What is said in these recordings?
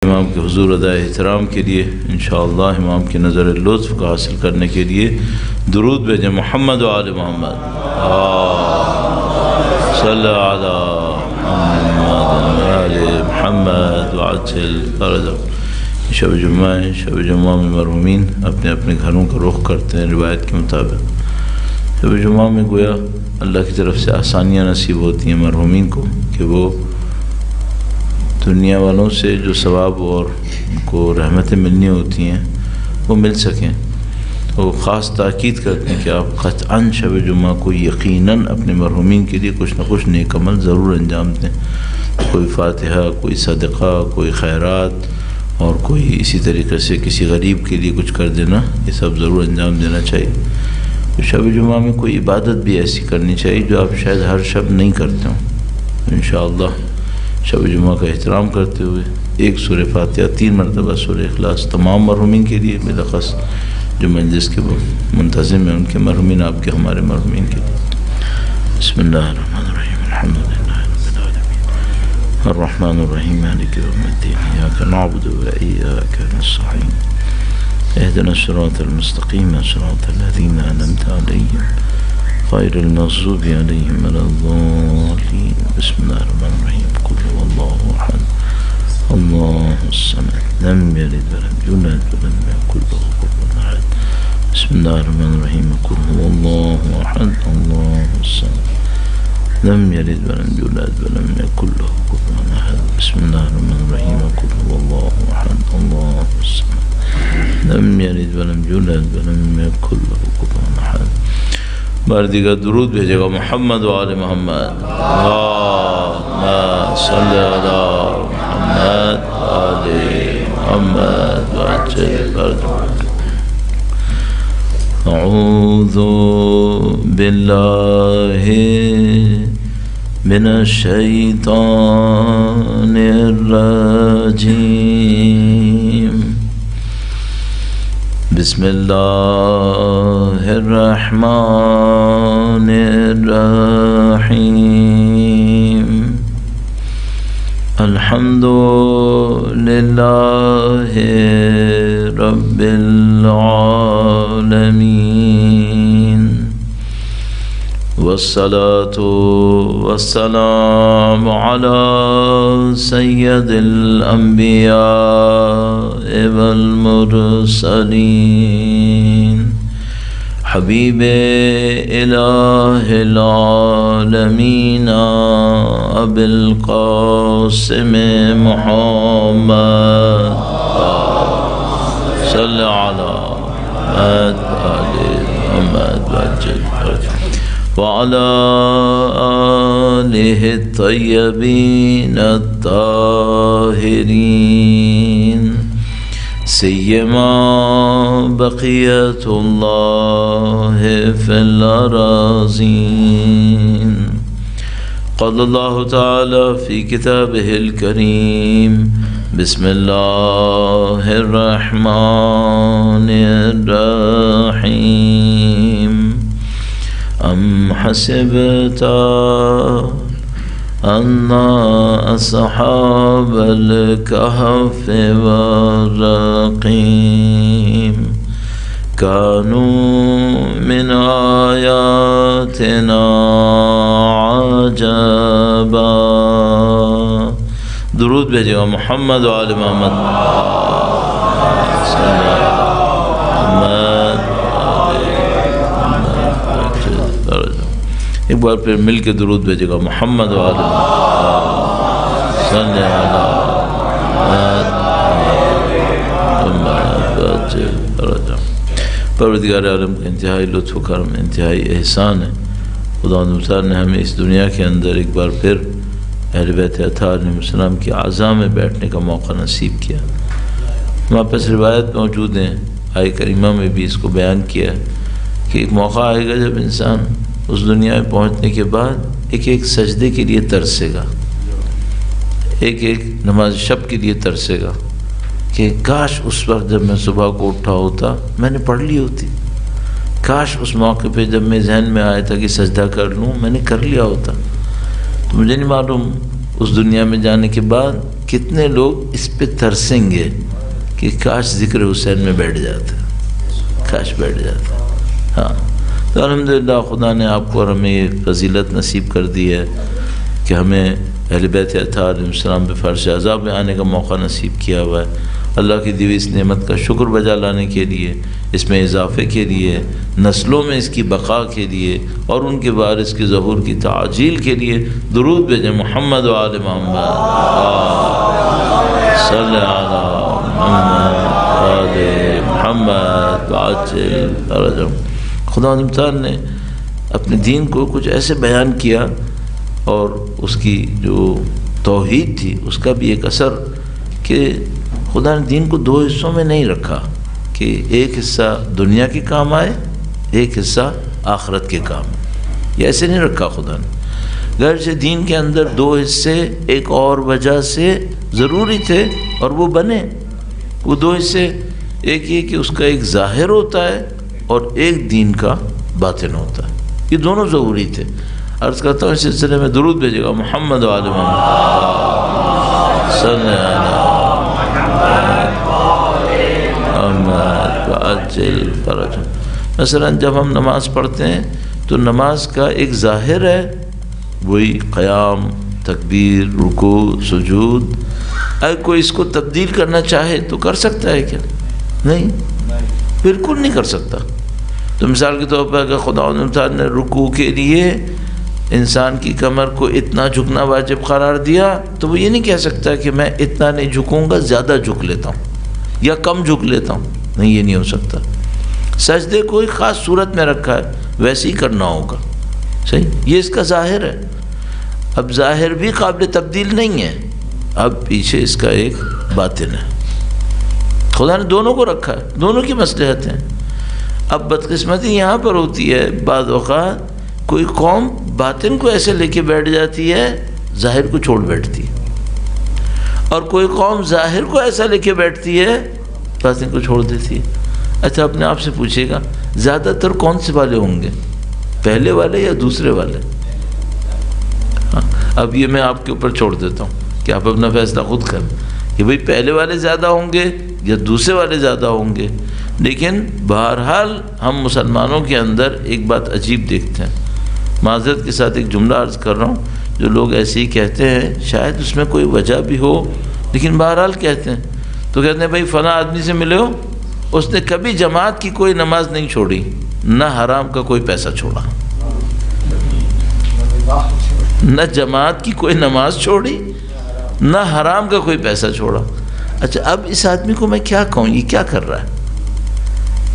امام کے حضور ادائے احترام کے لیے انشاءاللہ امام کی نظر لطف کا حاصل کرنے کے لیے درود بھیجیں محمد و آل محمد صلی علی محمد آل محمد وعجل فرجهم۔ شب جمعہ میں مرحومین اپنے اپنے گھروں کا رخ کرتے ہیں روایت کے مطابق۔ شب جمعہ میں گویا اللہ کی طرف سے آسانیاں نصیب ہوتی ہیں مرحومین کو کہ وہ دنیا والوں سے جو ثواب اور ان کو رحمتیں ملنی ہوتی ہیں وہ مل سکیں۔ وہ خاص تاکید کرتے ہیں کہ آپ قطعاً شب جمعہ کو یقیناً اپنے مرحومین کے لیے کچھ نہ کچھ نیک عمل ضرور انجام دیں، کوئی فاتحہ، کوئی صدقہ، کوئی خیرات اور کوئی اسی طریقے سے کسی غریب کے لیے کچھ کر دینا، یہ سب ضرور انجام دینا چاہیے۔ تو شب جمعہ میں کوئی عبادت بھی ایسی کرنی چاہیے جو آپ شاید ہر شب نہیں کرتے ہوں۔ انشاءاللہ شب جمعہ کا احترام کرتے ہوئے ایک سورہ فاتحہ 3 مرتبہ سورہ اخلاص تمام مرحومین کے لیے، بالاخص جو مجلس کے منتظم ہیں ان کے مرحومین، آپ کے ہمارے مرحومین کے لیے۔ بسم اللہ الرحمن الرحیم، الحمد للہ رب العالمین الرحمن الرحیم مالک یوم الدین، ایاک نعبد و ایاک نستعین، اهدنا الصراط المستقیم صراط الذین انعمت علیہم غیر المغضوب علیہم ولا الضالین۔ بسم اللہ الرحمن الرحیم، قل هو اللہ احد اللہ الصمد لم یلد ولم یولد ولم یکن له کفوا احد۔ بسم اللہ الرحمن الرحیم، قل هو اللہ احد اللہ الصمد لم یلد ولم یولد ولم یکن له کفوا احد۔ بسم اللہ الرحمن الرحیم، قل هو اللہ احد اللہ الصمد لم یلد ولم یولد ولم یکن له کفوا احد۔ بار دیگر درود بھیجے گا محمد و آل محمد، اللہم صلی علی محمد و آل محمد وعجل فرجهم۔ اعوذ باللہ من الشیطان الرجیم، بسم اللہ الرحمن الرحیم، الحمد للہ رب العالمین، والصلاة والسلام علی سید الانبیاء والمرسلین، حبیب الہ العالمین ابی القاسم محمد صلی علی محمد آل محمد وعجل فرجهم، وعلى آلہ الطیبین الطاہرین، سیما بقیت اللہ فی الأراضین۔ قال اللہ تعالی فی کتابہ الکریم، بسم اللہ الرحمن الرحیم، ام حسبت ان اصحاب الكهف والرقیم كانوا من آیاتنا عجبا۔ درود بھیجے گا محمد و آل محمد، ایک بار پھر مل کے درود بھیجے گا محمد و آل محمد صلی علی محمد۔ پروردگار عالم کا انتہائی لطف و کرم، انتہائی احسان ہے، خدا تعالیٰ نے ہمیں اس دنیا کے اندر ایک بار پھر اہل بیت اطہار علیہ السلام کی اعضاء میں بیٹھنے کا موقع نصیب کیا۔ ہمارے پاس روایت موجود ہیں، آیہ کریمہ میں بھی اس کو بیان کیا کہ ایک موقع آئے گا جب انسان اس دنیا میں پہنچنے کے بعد ایک ایک سجدے کے لیے ترسے گا، ایک ایک نماز شب کے لیے ترسے گا کہ کاش اس وقت جب میں صبح کو اٹھا ہوتا میں نے پڑھ لی ہوتی، کاش اس موقع پہ جب میں ذہن میں آیا تھا کہ سجدہ کر لوں میں نے کر لیا ہوتا۔ تو مجھے نہیں معلوم اس دنیا میں جانے کے بعد کتنے لوگ اس پہ ترسیں گے کہ کاش ذکر حسین میں بیٹھ جاتے، کاش بیٹھ جاتے. ہاں تو الحمدللہ خدا نے آپ کو اور ہمیں یہ فضیلت نصیب کر دی ہے کہ ہمیں اہل بیت اطہار علیہ السلام پہ فرش عذاب میں آنے کا موقع نصیب کیا ہوا ہے. اللہ کی دی ہوئی اس نعمت کا شکر بجا لانے کے لیے، اس میں اضافے کے لیے، نسلوں میں اس کی بقا کے لیے اور ان کے وارث کی ظہور کی تعجیل کے لیے درود بھیجیں. محمد و آل محمد صلی علی محمد آل محمد وعجل فرجهم. خدا تعالیٰ نے اپنے دین کو کچھ ایسے بیان کیا اور اس کی جو توحید تھی اس کا بھی ایک اثر کہ خدا نے دین کو دو حصوں میں نہیں رکھا کہ ایک حصہ دنیا کے کام آئے، ایک حصہ آخرت کے کام. یہ ایسے نہیں رکھا خدا نے. گرچہ دین کے اندر دو حصے ایک اور وجہ سے ضروری تھے اور وہ بنے. وہ دو حصے، ایک یہ کہ اس کا ایک ظاہر ہوتا ہے اور ایک دین کا باطن ہوتا ہے. یہ دونوں ضروری تھے. عرض کرتا ہوں اس سلسلے میں درود بھیجے گا. محمد و آل محمد صلی اللہ مثلا جب ہم نماز پڑھتے ہیں تو نماز کا ایک ظاہر ہے، وہی قیام، تکبیر، رکوع، سجود. اگر کوئی اس کو تبدیل کرنا چاہے تو کر سکتا ہے کیا؟ نہیں، بالکل نہیں کر سکتا. تو مثال کے طور پر اگر خدا نے رکوع کے لیے انسان کی کمر کو اتنا جھکنا واجب قرار دیا تو وہ یہ نہیں کہہ سکتا کہ میں اتنا نہیں جھکوں گا، زیادہ جھک لیتا ہوں یا کم جھک لیتا ہوں. نہیں، یہ نہیں ہو سکتا. سجدے کو ایک خاص صورت میں رکھا ہے، ویسے ہی کرنا ہوگا. صحیح، یہ اس کا ظاہر ہے. اب ظاہر بھی قابل تبدیل نہیں ہے، اب پیچھے اس کا ایک باطن ہے. خدا نے دونوں کو رکھا ہے، دونوں کی مصلحت ہیں. اب بدقسمتی یہاں پر ہوتی ہے، بعض اوقات کوئی قوم باطن کو ایسے لے کے بیٹھ جاتی ہے، ظاہر کو چھوڑ بیٹھتی ہے، اور کوئی قوم ظاہر کو ایسا لے کے بیٹھتی ہے، باطن کو چھوڑ دیتی ہے. اچھا اپنے آپ سے پوچھے گا زیادہ تر کون سے والے ہوں گے، پہلے والے یا دوسرے والے؟ ہاں، اب یہ میں آپ کے اوپر چھوڑ دیتا ہوں کہ آپ اپنا فیصلہ خود کریں کہ بھئی پہلے والے زیادہ ہوں گے یا دوسرے والے زیادہ ہوں گے. لیکن بہرحال ہم مسلمانوں کے اندر ایک بات عجیب دیکھتے ہیں. معذرت کے ساتھ ایک جملہ عرض کر رہا ہوں، جو لوگ ایسے ہی کہتے ہیں، شاید اس میں کوئی وجہ بھی ہو لیکن بہرحال کہتے ہیں. تو کہتے ہیں بھائی فلاں آدمی سے ملے ہو، اس نے کبھی جماعت کی کوئی نماز نہیں چھوڑی، نہ حرام کا کوئی پیسہ چھوڑا، نہ جماعت کی کوئی نماز چھوڑی، نہ حرام کا کوئی پیسہ چھوڑا. اچھا اب اس آدمی کو میں کیا کہوں، یہ کیا کر رہا ہے؟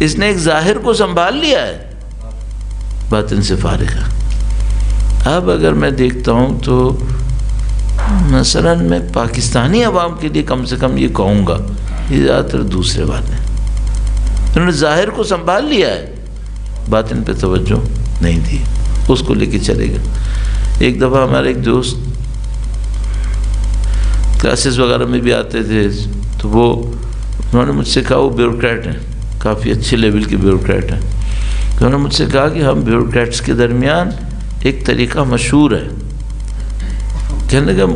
اس نے ایک ظاہر کو سنبھال لیا ہے، باطن سے فارغ ہے. اب اگر میں دیکھتا ہوں تو مثلا میں پاکستانی عوام کے لیے کم سے کم یہ کہوں گا، یہ زیادہ تر دوسرے والے انہوں نے ظاہر کو سنبھال لیا ہے، باطن پہ توجہ نہیں دی، اس کو لے کے چلے گا. ایک دفعہ ہمارے ایک دوست کلاسز وغیرہ میں بھی آتے تھے، تو انہوں نے مجھ سے کہا، وہ بیوروکریٹ ہیں، کافی اچھے لیول کے بیوروکریٹ ہیں. تو انہوں نے مجھ سے کہا کہ ہم بیوروکریٹس کے درمیان ایک طریقہ مشہور ہے.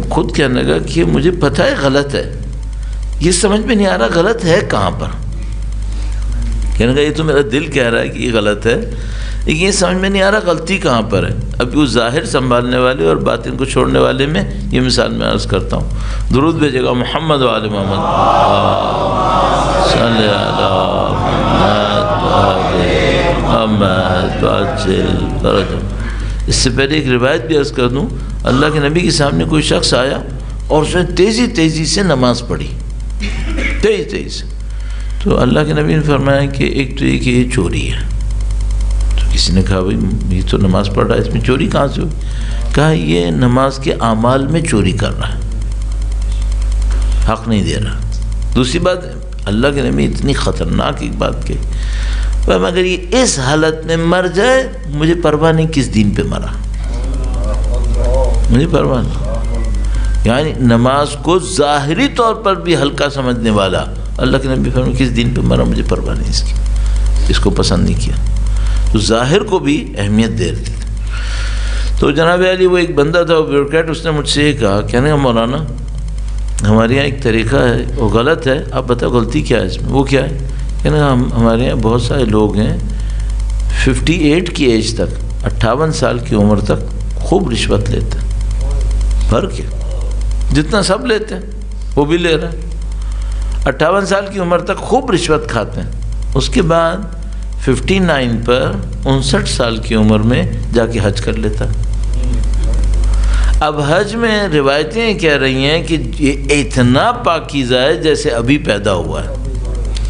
خود کہنے لگا کہ مجھے پتہ ہے غلط ہے، یہ سمجھ میں نہیں آ رہا غلط ہے کہاں پر. کہنے لگا یہ تو میرا دل کہہ رہا ہے کہ یہ غلط ہے، لیکن یہ سمجھ میں نہیں آ رہا غلطی کہاں پر ہے. اب وہ ظاہر سنبھالنے والے اور باطن کو چھوڑنے والے میں یہ مثال میں عرض کرتا ہوں. درود بھیجے گا. محمد و آل محمد صلی اللہ محمد وعجل فرجهم. اس سے پہلے ایک روایت بھی عرض کر دوں، اللہ کے نبی کے سامنے کوئی شخص آیا اور اس نے تیزی سے نماز پڑھی، تیزی سے. تو اللہ کے نبی نے فرمایا کہ ایک تو یہ کہ یہ چوری ہے. تو کسی نے کہا بھائی یہ تو نماز پڑھ رہا ہے، اس میں چوری کہاں سے ہوئی؟ کہا یہ نماز کے اعمال میں چوری کر رہا ہے، حق نہیں دے رہا. دوسری بات، اللہ کے نبی اتنی خطرناک ایک بات کہی، اگر یہ اس حالت میں مر جائے مجھے پرواہ نہیں کس دین پہ مرا، مجھے پرواہ نہیں. یعنی نماز کو ظاہری طور پر بھی ہلکا سمجھنے والا، اللہ کے نبی فرمایا کس دین پہ مرا مجھے پرواہ نہیں اس کی، اس کو پسند نہیں کیا. تو ظاہر کو بھی اہمیت دے رہے تھے. تو جناب علی وہ ایک بندہ تھا، وہ بیوروکریٹ، اس نے مجھ سے یہ کہا، کہنے کا مولانا ہمارے یہاں ایک طریقہ ہے وہ غلط ہے، آپ بتاؤ غلطی کیا ہے اس میں؟ وہ کیا ہے کہ نا ہمارے یہاں بہت سارے لوگ ہیں 58 کی ایج تک، 58 سال کی عمر تک خوب رشوت لیتے ہیں، بھر کے جتنا سب لیتے ہیں وہ بھی لے رہے ہیں، 58 سال کی عمر تک خوب رشوت کھاتے ہیں، اس کے بعد 59 پر 59 سال کی عمر میں جا کے حج کر لیتا ہے۔ اب حج میں روایتیں کہہ رہی ہیں کہ یہ اتنا پاکیزہ ہے جیسے ابھی پیدا ہوا ہے،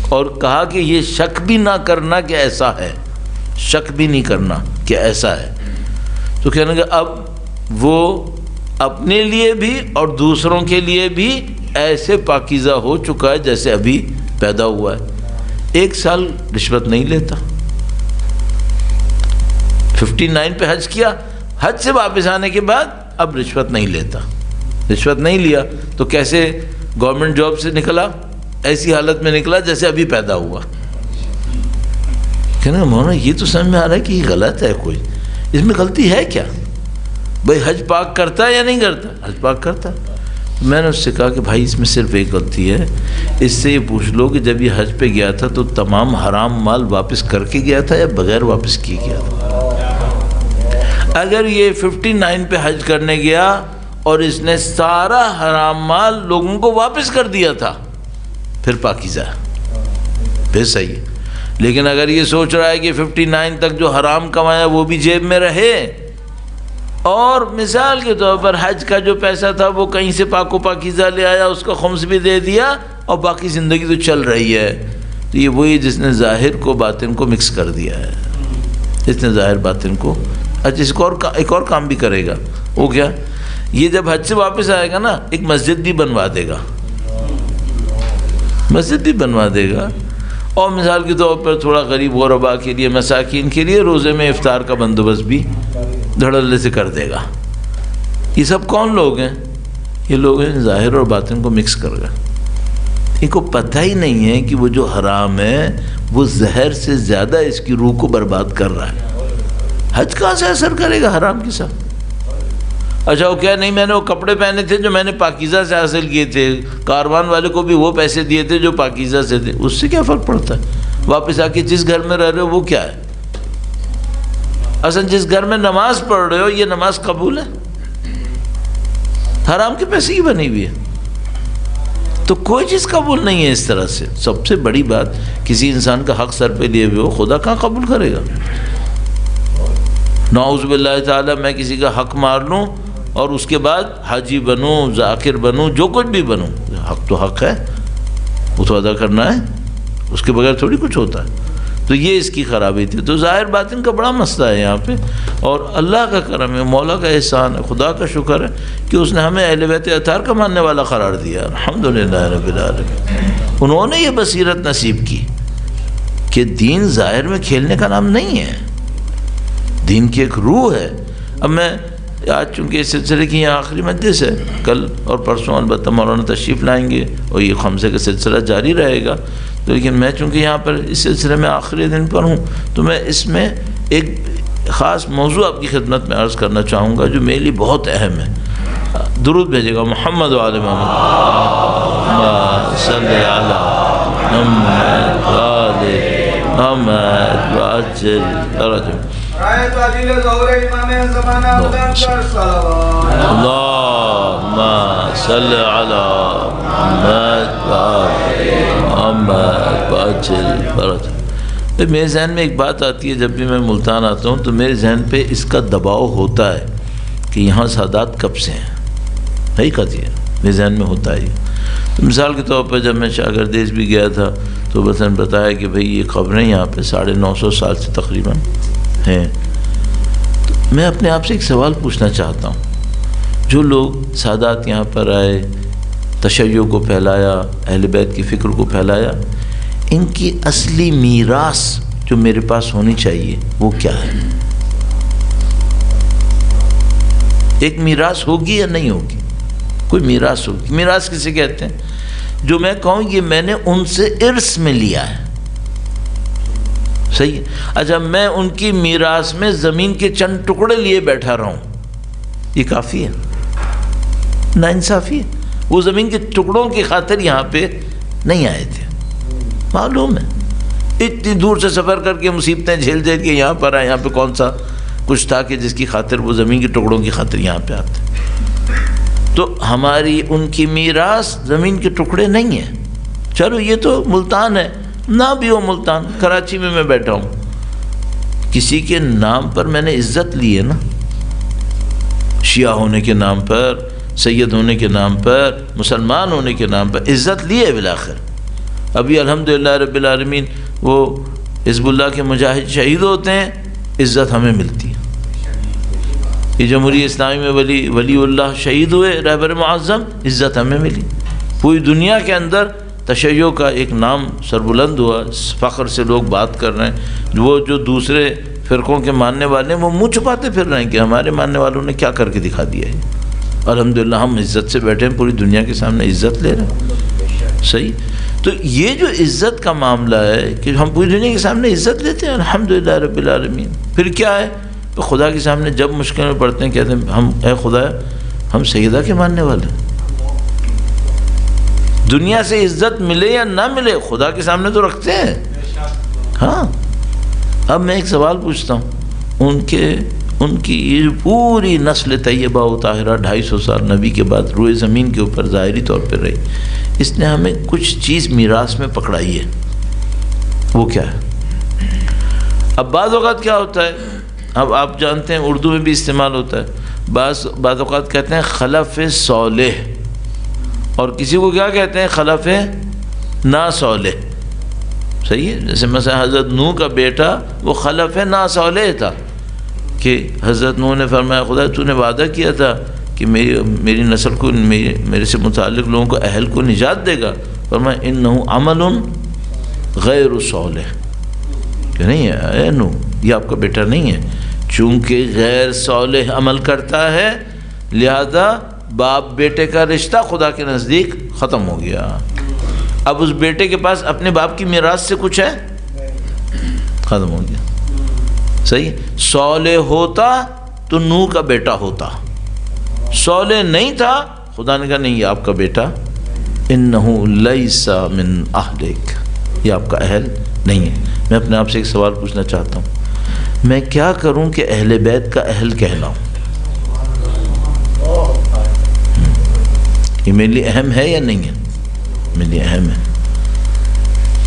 اور کہا کہ یہ شک بھی نہ کرنا کہ ایسا ہے، شک بھی نہیں کرنا کہ ایسا ہے۔ تو کہنے کہ اب وہ اپنے لیے بھی اور دوسروں کے لیے بھی ایسے پاکیزہ ہو چکا ہے جیسے ابھی پیدا ہوا ہے، 1 سال رشوت نہیں لیتا۔ 59 پہ حج کیا، حج سے واپس آنے کے بعد اب رشوت نہیں لیتا، رشوت نہیں لیا تو کیسے گورنمنٹ جاب سے نکلا؟ ایسی حالت میں نکلا جیسے ابھی پیدا ہوا۔ کہنا مولانا یہ تو سمجھ میں آ رہا ہے کہ یہ غلط ہے، کوئی اس میں غلطی ہے کیا؟ بھائی حج پاک کرتا ہے یا نہیں کرتا؟ حج پاک کرتا ہے۔ میں نے اس سے کہا کہ بھائی اس میں صرف ایک غلطی ہے، اس سے یہ پوچھ لو کہ جب یہ حج پہ گیا تھا تو تمام حرام مال واپس کر کے گیا تھا یا بغیر واپس کیے گیا تھا؟ اگر یہ 59 پہ حج کرنے گیا اور اس نے سارا حرام مال لوگوں کو واپس کر دیا تھا پھر پاکیزہ ہے، پھر صحیح ہے۔ لیکن اگر یہ سوچ رہا ہے کہ 59 تک جو حرام کمایا وہ بھی جیب میں رہے، اور مثال کے طور پر حج کا جو پیسہ تھا وہ کہیں سے پاک و پاکیزہ لے آیا، اس کا خمس بھی دے دیا اور باقی زندگی تو چل رہی ہے، تو یہ وہی جس نے ظاہر کو باطن کو مکس کر دیا ہے، جس نے ظاہر باطن کو۔ اچھا اس کو ایک اور کام بھی کرے گا، وہ کیا؟ یہ جب حج سے واپس آئے گا نا ایک مسجد بھی بنوا دے گا، مسجد بھی بنوا دے گا، اور مثال کے طور پر تھوڑا غریب غربا کے لیے، مساکین کے لیے روزے میں افطار کا بندوبست بھی دھڑلے سے کر دے گا۔ یہ سب کون لوگ ہیں؟ یہ لوگ ہیں ظاہر اور باطن کو مکس کر گئے، ان کو پتہ ہی نہیں ہے کہ وہ جو حرام ہے وہ زہر سے زیادہ اس کی روح کو برباد کر رہا ہے۔ حج کہاں سے اثر کرے گا حرام کے ساتھ؟ اچھا وہ کیا نہیں، میں نے وہ کپڑے پہنے تھے جو میں نے پاکیزہ سے حاصل کیے تھے، کاروان والے کو بھی وہ پیسے دیے تھے جو پاکیزہ سے تھے، اس سے کیا فرق پڑتا ہے؟ واپس آ کے جس گھر میں رہ رہے ہو وہ کیا ہے؟ اصل جس گھر میں نماز پڑھ رہے ہو یہ نماز قبول ہے؟ حرام کے پیسے کی بنی ہوئی ہے، تو کوئی چیز قبول نہیں ہے اس طرح سے۔ سب سے بڑی بات، کسی انسان کا حق سر پہ لیے ہوئے ہو، خدا کہاں قبول کرے گا؟ نعوذ باللہ تعالیٰ میں کسی کا حق مار لوں اور اس کے بعد حاجی بنوں، ذاکر بنوں، جو کچھ بھی بنوں، حق تو حق ہے، وہ تو ادا کرنا ہے، اس کے بغیر تھوڑی کچھ ہوتا ہے۔ تو یہ اس کی خرابی تھی۔ تو ظاہر باطن کا بڑا مسئلہ ہے یہاں پہ، اور اللہ کا کرم ہے، مولا کا احسان ہے، خدا کا شکر ہے کہ اس نے ہمیں اہل بیت اطہار کا ماننے والا قرار دیا، الحمدللہ رب العالمین۔ انہوں نے یہ بصیرت نصیب کی کہ دین ظاہر میں کھیلنے کا نام نہیں ہے، دین کی ایک روح ہے۔ اب میں آج چونکہ اس سلسلے کی یہ آخری مجلس ہے، کل اور پرسوں البتہ مولانا تشریف لائیں گے اور یہ خمسے کا سلسلہ جاری رہے گا، تو لیکن میں چونکہ یہاں پر اس سلسلے میں آخری دن پر ہوں تو میں اس میں ایک خاص موضوع آپ کی خدمت میں عرض کرنا چاہوں گا جو میرے لیے بہت اہم ہے۔ درود بھیجے گا محمد و آل محمد، اللہم صلی علی محمد و آل محمد وعجل فرجهم۔ اللہم صلی علی محمد و آل محمد وعجل فرجهم۔ میرے ذہن میں ایک بات آتی ہے جب بھی میں ملتان آتا ہوں تو میرے ذہن پہ اس کا دباؤ ہوتا ہے کہ یہاں سادات کب سے ہیں، حقیقت یہ میرے ذہن میں ہوتا ہے۔ تو مثال کے طور پر جب میں شاگردیز بھی گیا تھا تو مثلاً بتایا کہ بھئی یہ قبریں یہاں پہ 950 سال سے تقریباً ہیں۔ تو میں اپنے آپ سے ایک سوال پوچھنا چاہتا ہوں، جو لوگ سادات یہاں پر آئے، تشیع کو پھیلایا، اہل بیت کی فکر کو پھیلایا، ان کی اصلی میراث جو میرے پاس ہونی چاہیے وہ کیا ہے؟ ایک میراث ہوگی یا نہیں ہوگی؟ کوئی میراث ہوگی۔ میراث کسے کہتے ہیں؟ جو میں کہوں یہ میں نے ان سے ارث میں لیا ہے، صحیح ہے؟ اچھا میں ان کی میراث میں زمین کے چند ٹکڑے لیے بیٹھا رہا ہوں، یہ کافی ہے؟ نا انصافی ہے۔ وہ زمین کے ٹکڑوں کی خاطر یہاں پہ نہیں آئے تھے. معلوم ہے اتنی دور سے سفر کر کے مصیبتیں جھیل جھیل کے یہاں پر آئے. یہاں پہ کون سا کچھ تھا کہ جس کی خاطر وہ زمین کے ٹکڑوں کی خاطر یہاں پہ آتے. تو ہماری ان کی میراث زمین کے ٹکڑے نہیں ہیں. چلو یہ تو ملتان ہے، نہ بھی ہو ملتان، کراچی میں بیٹھا ہوں، کسی کے نام پر میں نے عزت لی ہے نا، شیعہ ہونے کے نام پر، سید ہونے کے نام پر، مسلمان ہونے کے نام پر عزت لی ہے بالآخر. ابھی الحمدللہ رب العالمین وہ حزب اللہ کے مجاہد شہید ہوتے ہیں، عزت ہمیں ملتی ہے. یہ جمہوریہ اسلامی میں ولی اللہ شہید ہوئے، رہبر معظم، عزت ہمیں ملی. پوری دنیا کے اندر تشیع کا ایک نام سربلند ہوا، فخر سے لوگ بات کر رہے ہیں. وہ جو دوسرے فرقوں کے ماننے والے ہیں وہ منہ چھپاتے پھر رہے ہیں کہ ہمارے ماننے والوں نے کیا کر کے دکھا دیا ہے. الحمدللہ ہم عزت سے بیٹھے ہیں، پوری دنیا کے سامنے عزت لے رہے ہیں. صحیح. تو یہ جو عزت کا معاملہ ہے کہ ہم پوری دنیا کے سامنے عزت لیتے ہیں الحمدللہ رب العالمین. پھر کیا ہے تو خدا کے سامنے جب مشکل میں پڑتے ہیں کہتے ہیں ہم اے خدا ہم سیدہ کے ماننے والے ہیں. دنیا سے عزت ملے یا نہ ملے خدا کے سامنے تو رکھتے ہیں. ہاں. اب میں ایک سوال پوچھتا ہوں، ان کی یہ پوری نسل طیبہ و طاہرہ 250 سال نبی کے بعد روئے زمین کے اوپر ظاہری طور پر رہی، اس نے ہمیں کچھ چیز میراث میں پکڑائی ہے. وہ کیا ہے؟ اب بعض اوقات کیا ہوتا ہے، اب آپ جانتے ہیں اردو میں بھی استعمال ہوتا ہے، بعض اوقات کہتے ہیں خلف صالح، اور کسی کو کیا کہتے ہیں خلف نا صالح. صحیح ہے. جیسے مثلا حضرت نوح کا بیٹا وہ خلف نا صالح تھا کہ حضرت نوح نے فرمایا خدا تو نے وعدہ کیا تھا کہ میری نسل کو، میرے سے متعلق لوگوں کو، اہل کو نجات دے گا. فرمایا انہ عمل غیر صالح، کہ نہیں ہے اے نوح یہ آپ کا بیٹا نہیں ہے، چونکہ غیر صالح عمل کرتا ہے لہذا باپ بیٹے کا رشتہ خدا کے نزدیک ختم ہو گیا. اب اس بیٹے کے پاس اپنے باپ کی میراث سے کچھ ہے؟ ختم ہو گیا. صحیح. صالح ہوتا تو نوح کا بیٹا ہوتا، صالح نہیں تھا، خدا نے کہا نہیں یہ آپ کا بیٹا، انہ لیس من اہلک، یہ آپ کا اہل نہیں ہے. میں اپنے آپ سے ایک سوال پوچھنا چاہتا ہوں، میں کیا کروں کہ اہل بیت کا اہل کہلاؤں؟ یہ میرے لیے اہم ہے یا نہیں ہے؟ میرے لیے اہم ہے.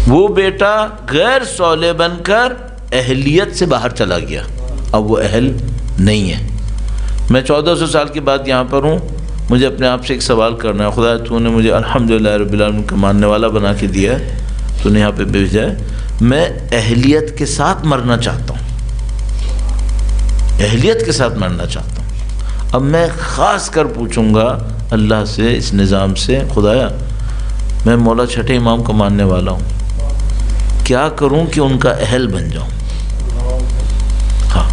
وہ بیٹا غیر صالح بن کر اہلیت سے باہر چلا گیا، اب وہ اہل نہیں ہے. میں 1400 سال کے بعد یہاں پر ہوں، مجھے اپنے آپ سے ایک سوال کرنا ہے، خدا تو نے مجھے الحمدللہ رب العالمین کا ماننے والا بنا کے دیا ہے، تو نے یہاں پہ بھیجا ہے، میں اہلیت کے ساتھ مرنا چاہتا ہوں، اہلیت کے ساتھ مرنا چاہتا ہوں. اب میں خاص کر پوچھوں گا اللہ سے اس نظام سے، خدایا میں مولا چھٹے امام کو ماننے والا ہوں، کیا کروں کہ ان کا اہل بن جاؤں؟ ہاں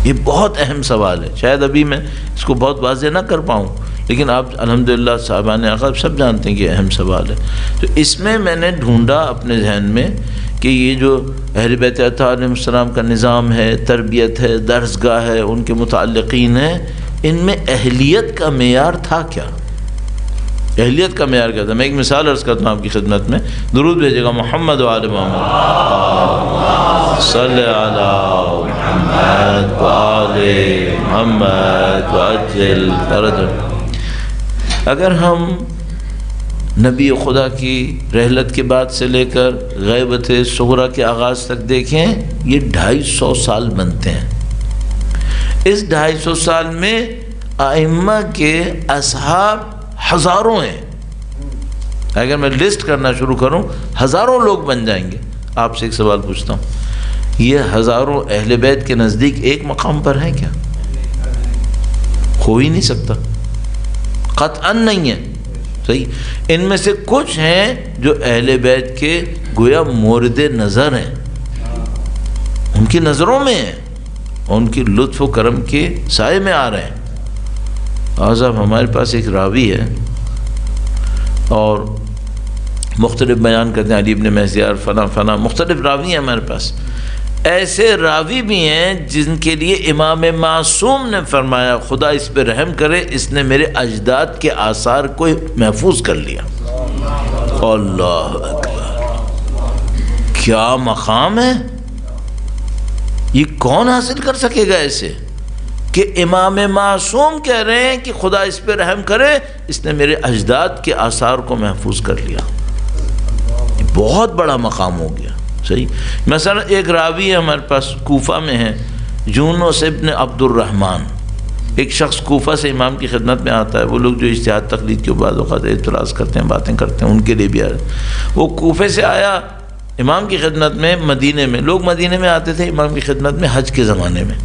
یہ بہت اہم سوال ہے. شاید ابھی میں اس کو بہت واضح نہ کر پاؤں، لیکن آپ الحمدللہ صاحبان آقا سب جانتے ہیں کہ اہم سوال ہے. تو اس میں نے ڈھونڈا اپنے ذہن میں کہ یہ جو اہل بیت عطا علیہ السلام کا نظام ہے، تربیت ہے، درسگاہ ہے، ان کے متعلقین ہیں، ان میں اہلیت کا معیار تھا کیا؟ اہلیت کا معیار کیا تھا؟ میں ایک مثال عرض کرتا ہوں آپ کی خدمت میں. درود بھیجے گا محمد و آل محمد، صلی علی محمد و آل محمد وعجل فرجهم. اگر ہم نبی خدا کی رحلت کے بعد سے لے کر غیبت صغریٰ کے آغاز تک دیکھیں، یہ 250 سال بنتے ہیں. اس 250 سال میں ائمہ کے اصحاب ہزاروں ہیں. اگر میں لسٹ کرنا شروع کروں ہزاروں لوگ بن جائیں گے. آپ سے ایک سوال پوچھتا ہوں، یہ ہزاروں اہل بیت کے نزدیک ایک مقام پر ہیں کیا؟ ہو ہی نہیں سکتا، قطعاً نہیں ہے. صحیح. ان میں سے کچھ ہیں جو اہل بیت کے گویا مورد نظر ہیں، ان کی نظروں میں ہیں، ان کی لطف و کرم کے سائے میں آ رہے ہیں. آج اب ہمارے پاس ایک راوی ہے اور مختلف بیان کرتے ہیں، علی ابن مہزیار فلاں فلاں مختلف راوی ہیں ہمارے پاس. ایسے راوی بھی ہیں جن کے لیے امام معصوم نے فرمایا خدا اس پہ رحم کرے، اس نے میرے اجداد کے آثار کو محفوظ کر لیا۔ اللہ اکبر، کیا مقام ہے! یہ کون حاصل کر سکے گا ایسے کہ امام معصوم کہہ رہے ہیں کہ خدا اس پہ رحم کرے، اس نے میرے اجداد کے آثار کو محفوظ کر لیا۔ یہ بہت بڑا مقام ہو گیا۔ صحیح، مثلا ایک راوی ہے ہمارے پاس کوفہ میں ہے، یونس ابن عبد الرحمن، ایک شخص کوفہ سے امام کی خدمت میں آتا ہے۔ وہ لوگ جو اجتہاد تقلید کے بعد اوقات اعتراض کرتے ہیں، باتیں کرتے ہیں، ان کے لیے بھی آیا۔ وہ کوفے سے آیا امام کی خدمت میں مدینے میں۔ لوگ مدینے میں آتے تھے امام کی خدمت میں حج کے زمانے میں،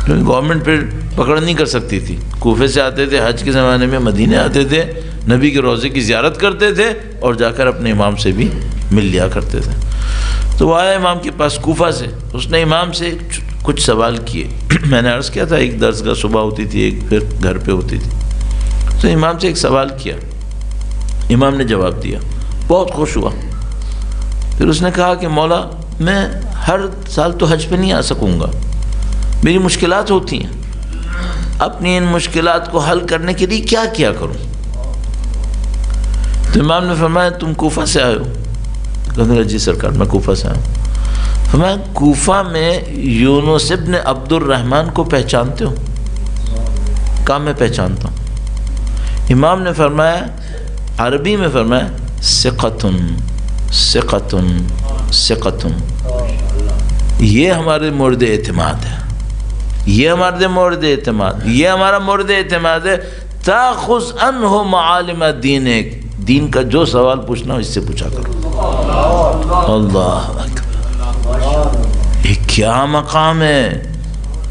کیونکہ گورنمنٹ پھر پکڑ نہیں کر سکتی تھی۔ کوفے سے آتے تھے حج کے زمانے میں، مدینے آتے تھے، نبی کے روضے کی زیارت کرتے تھے اور جا کر اپنے امام سے بھی مل لیا کرتے تھے۔ تو وہ آیا امام کے پاس کوفہ سے، اس نے امام سے کچھ سوال کیے۔ میں نے عرض کیا تھا ایک درسگاہ صبح ہوتی تھی، ایک پھر گھر پہ ہوتی تھی۔ تو امام سے ایک سوال کیا، امام نے جواب دیا، بہت خوش ہوا۔ پھر اس نے کہا کہ مولا میں ہر سال تو حج پہ نہیں آ سکوں گا، میری مشکلات ہوتی ہیں، اپنی ان مشکلات کو حل کرنے کے لیے کیا کیا کروں؟ تو امام نے فرمایا تم کوفہ سے آئے ہو؟ کہنے لگا جی سرکار میں کوفہ سے آیا ہوں۔ فرمایا کوفہ میں یونس ابن عبد الرحمن کو پہچانتے ہو؟ کہا میں پہچانتا ہوں۔ امام نے فرمایا عربی میں فرمایا ثقتن ثقتن ثقتن، یہ ہمارے مورد اعتماد ہے، یہ ہمارے مورد اعتماد، یہ ہمارا مورد اعتماد ہے۔ تاخذ عنہ معالم دینک، دین کا جو سوال پوچھنا ہو اس سے پوچھا کرو۔ اللہ اکبر، یہ کیا مقام ہے!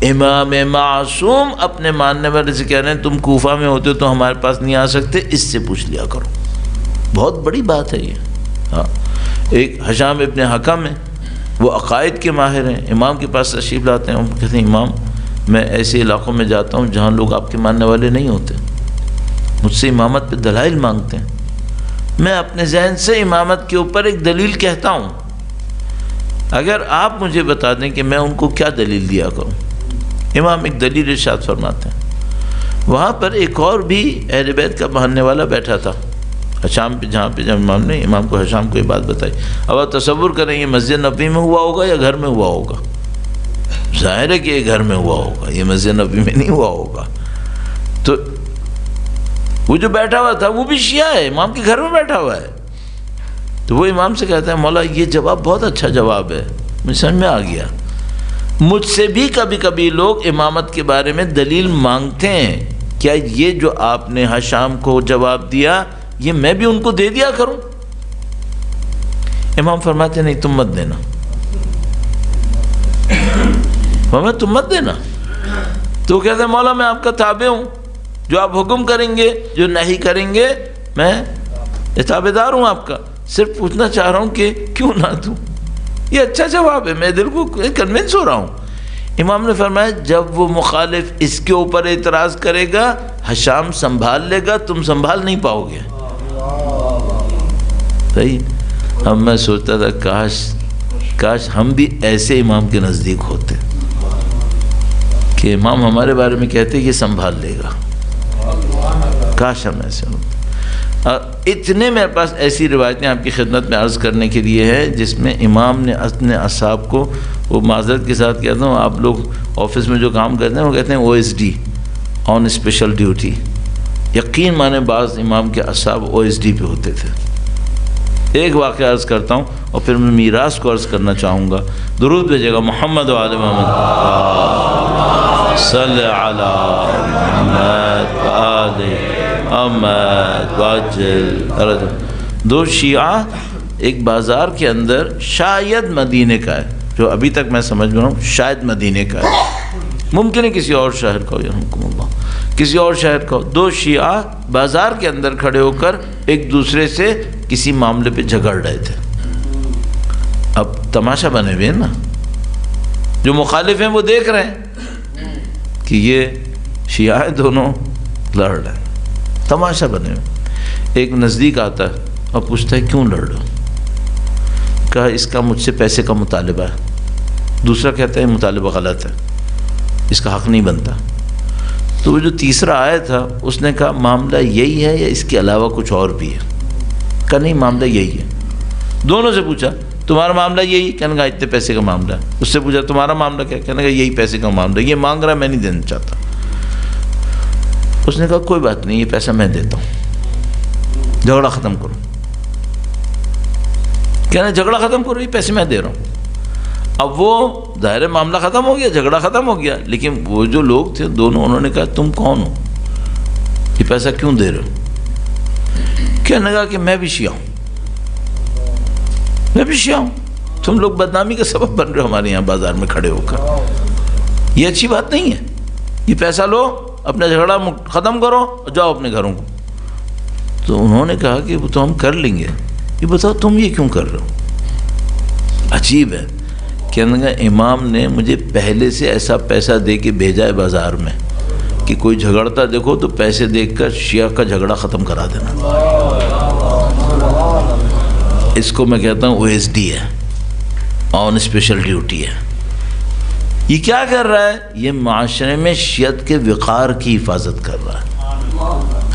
امام معصوم اپنے ماننے والے سے کہہ رہے ہیں تم کوفہ میں ہوتے تو ہمارے پاس نہیں آ سکتے، اس سے پوچھ لیا کرو۔ بہت بڑی بات ہے یہ۔ ہاں، ایک حشام ابن حکم ہے، وہ عقائد کے ماہر ہیں، امام کے پاس تشریف لاتے ہیں، کہتے ہیں امام میں ایسے علاقوں میں جاتا ہوں جہاں لوگ آپ کے ماننے والے نہیں ہوتے، مجھ سے امامت پہ دلائل مانگتے ہیں، میں اپنے ذہن سے امامت کے اوپر ایک دلیل کہتا ہوں، اگر آپ مجھے بتا دیں کہ میں ان کو کیا دلیل دیا کروں۔ امام ایک دلیل ارشاد فرماتے ہیں۔ وہاں پر ایک اور بھی اہل بیت کا ماننے والا بیٹھا تھا حشام پہ، جہاں پہ جب امام نے امام کو حشام کو یہ بات بتائی۔ اب آپ تصور کریں یہ مسجد نبوی میں ہوا ہوگا یا گھر میں ہوا ہوگا؟ ظاہر ہے کہ یہ گھر میں ہوا ہوگا، یہ مسجد نبوی میں نہیں ہوا ہوگا۔ تو وہ جو بیٹھا ہوا تھا وہ بھی شیعہ ہے، امام کے گھر میں بیٹھا ہوا ہے۔ تو وہ امام سے کہتا ہے مولا یہ جواب بہت اچھا جواب ہے، مجھے سمجھ میں آ گیا، مجھ سے بھی کبھی کبھی لوگ امامت کے بارے میں دلیل مانگتے ہیں، کیا یہ جو آپ نے حشام کو جواب دیا یہ میں بھی ان کو دے دیا کروں؟ امام فرماتے نہیں تم مت دینا، تم مت دینا۔ تو کہتے ہیں مولا میں آپ کا تابع ہوں، جو آپ حکم کریں گے جو نہیں کریں گے میں تابع دار ہوں آپ کا، صرف پوچھنا چاہ رہا ہوں کہ کیوں نہ دوں۔ یہ اچھا جواب ہے، میں دل کو کنونس ہو رہا ہوں۔ امام نے فرمایا جب وہ مخالف اس کے اوپر اعتراض کرے گا حشام سنبھال لے گا، تم سنبھال نہیں پاؤ گے۔ صحیح۔ اب میں سوچتا تھا کاش ہم بھی ایسے امام کے نزدیک ہوتے کہ امام ہمارے بارے میں کہتے یہ سنبھال لے گا، کاش ہم ایسے ہوتے۔ اتنے میرے پاس ایسی روایتیں آپ کی خدمت میں عرض کرنے کے لیے ہے جس میں امام نے اپنے اصحاب کو، وہ معذرت کے ساتھ کہتا ہوں آپ لوگ آفس میں جو کام کرتے ہیں وہ کہتے ہیں OSD آن اسپیشل ڈیوٹی، یقین مانے بعض امام کے اصحاب OSD پہ ہوتے تھے۔ ایک واقعہ عرض کرتا ہوں اور پھر میں میراث کو عرض کرنا چاہوں گا۔ درود بھیجے گا محمد و آل محمد صلی علی محمد و آل محمد وعجل۔ دو شیعہ ایک بازار کے اندر، شاید مدینے کا ہے، جو ابھی تک میں سمجھ رہا ہوں شاید مدینے کا ہے، ممکن ہے کسی اور شہر کا ہو، یرحمکم اللہ، کسی اور شہر کا ہو۔ دو شیعہ بازار کے اندر کھڑے ہو کر ایک دوسرے سے کسی معاملے پہ جھگڑ رہے تھے۔ اب تماشا بنے ہوئے ہیں نا، جو مخالف ہیں وہ دیکھ رہے ہیں کہ یہ شیعہ دونوں لڑ رہے ہیں، تماشا بنے ہوئے۔ ایک نزدیک آتا ہے اور پوچھتا ہے کیوں لڑ رہے ہو؟ کہا اس کا مجھ سے پیسے کا مطالبہ ہے۔ دوسرا کہتا ہے مطالبہ غلط ہے، اس کا حق نہیں بنتا۔ تو وہ جو تیسرا آیا تھا اس نے کہا معاملہ یہی ہے یا اس کے علاوہ کچھ اور بھی ہے؟ کہا نہیں معاملہ یہی ہے۔ دونوں سے پوچھا تمہارا معاملہ یہی؟ کہنے کا اتنے پیسے کا معاملہ ہے۔ اس سے پوچھا تمہارا معاملہ کیا؟ کہنے کا یہی پیسے کا معاملہ ہے، یہ مانگ رہا ہے میں نہیں دینا چاہتا۔ اس نے کہا کوئی بات نہیں، یہ پیسہ میں دیتا ہوں، جھگڑا ختم کرو۔ کہنا جھگڑا ختم کرو، یہ پیسے میں دے رہا ہوں۔ اب وہ ظاہر معاملہ ختم ہو گیا، جھگڑا ختم ہو گیا، لیکن وہ جو لوگ تھے دونوں، انہوں نے کہا تم کون ہو، یہ پیسہ کیوں دے رہے ہو؟ کہنے لگا کہ میں بھی شیعہ ہوں، میں بھی شیعہ ہوں، تم لوگ بدنامی کا سبب بن رہے ہو ہمارے یہاں بازار میں کھڑے ہو کر، یہ اچھی بات نہیں ہے، یہ پیسہ لو، اپنا جھگڑا ختم کرو، جاؤ اپنے گھروں کو۔ تو انہوں نے کہا کہ وہ تو ہم کر لیں گے، یہ بتاؤ تم یہ کیوں کر رہے ہو؟ عجیب ہے۔ کہنے لگا امام نے مجھے پہلے سے ایسا پیسہ دے کے بھیجا ہے بازار میں کہ کوئی جھگڑتا دیکھو تو پیسے دیکھ کر شیعہ کا جھگڑا ختم کرا دینا۔ اس کو میں کہتا ہوں OSD ہے، آن اسپیشل ڈیوٹی ہے۔ یہ کیا کر رہا ہے؟ یہ معاشرے میں شیعت کے وقار کی حفاظت کر رہا ہے۔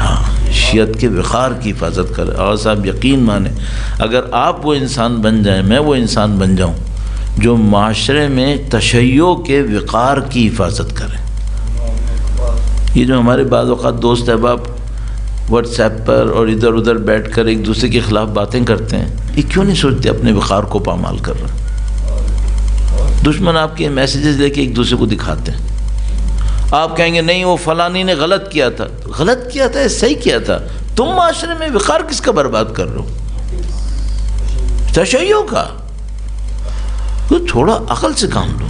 ہاں، شیعت کے وقار کی حفاظت کر رہا ہے۔ اور صاحب یقین مانیں، اگر آپ وہ انسان بن جائیں، میں وہ انسان بن جاؤں جو معاشرے میں تشیع کے وقار کی حفاظت کریں۔ یہ جو ہمارے بعض اوقات دوست احباب واٹس ایپ پر اور ادھر ادھر بیٹھ کر ایک دوسرے کے خلاف باتیں کرتے ہیں، یہ کیوں نہیں سوچتے اپنے وقار کو پامال کر رہے ہیں؟ دشمن آپ کے میسیجز لے کے ایک دوسرے کو دکھاتے ہیں، آپ کہیں گے نہیں وہ فلانی نے غلط کیا تھا، غلط کیا تھا صحیح کیا تھا، تم معاشرے میں وقار کس کا برباد کر رہے ہو؟ تشیع کا۔ تو تھوڑا عقل سے کام لو۔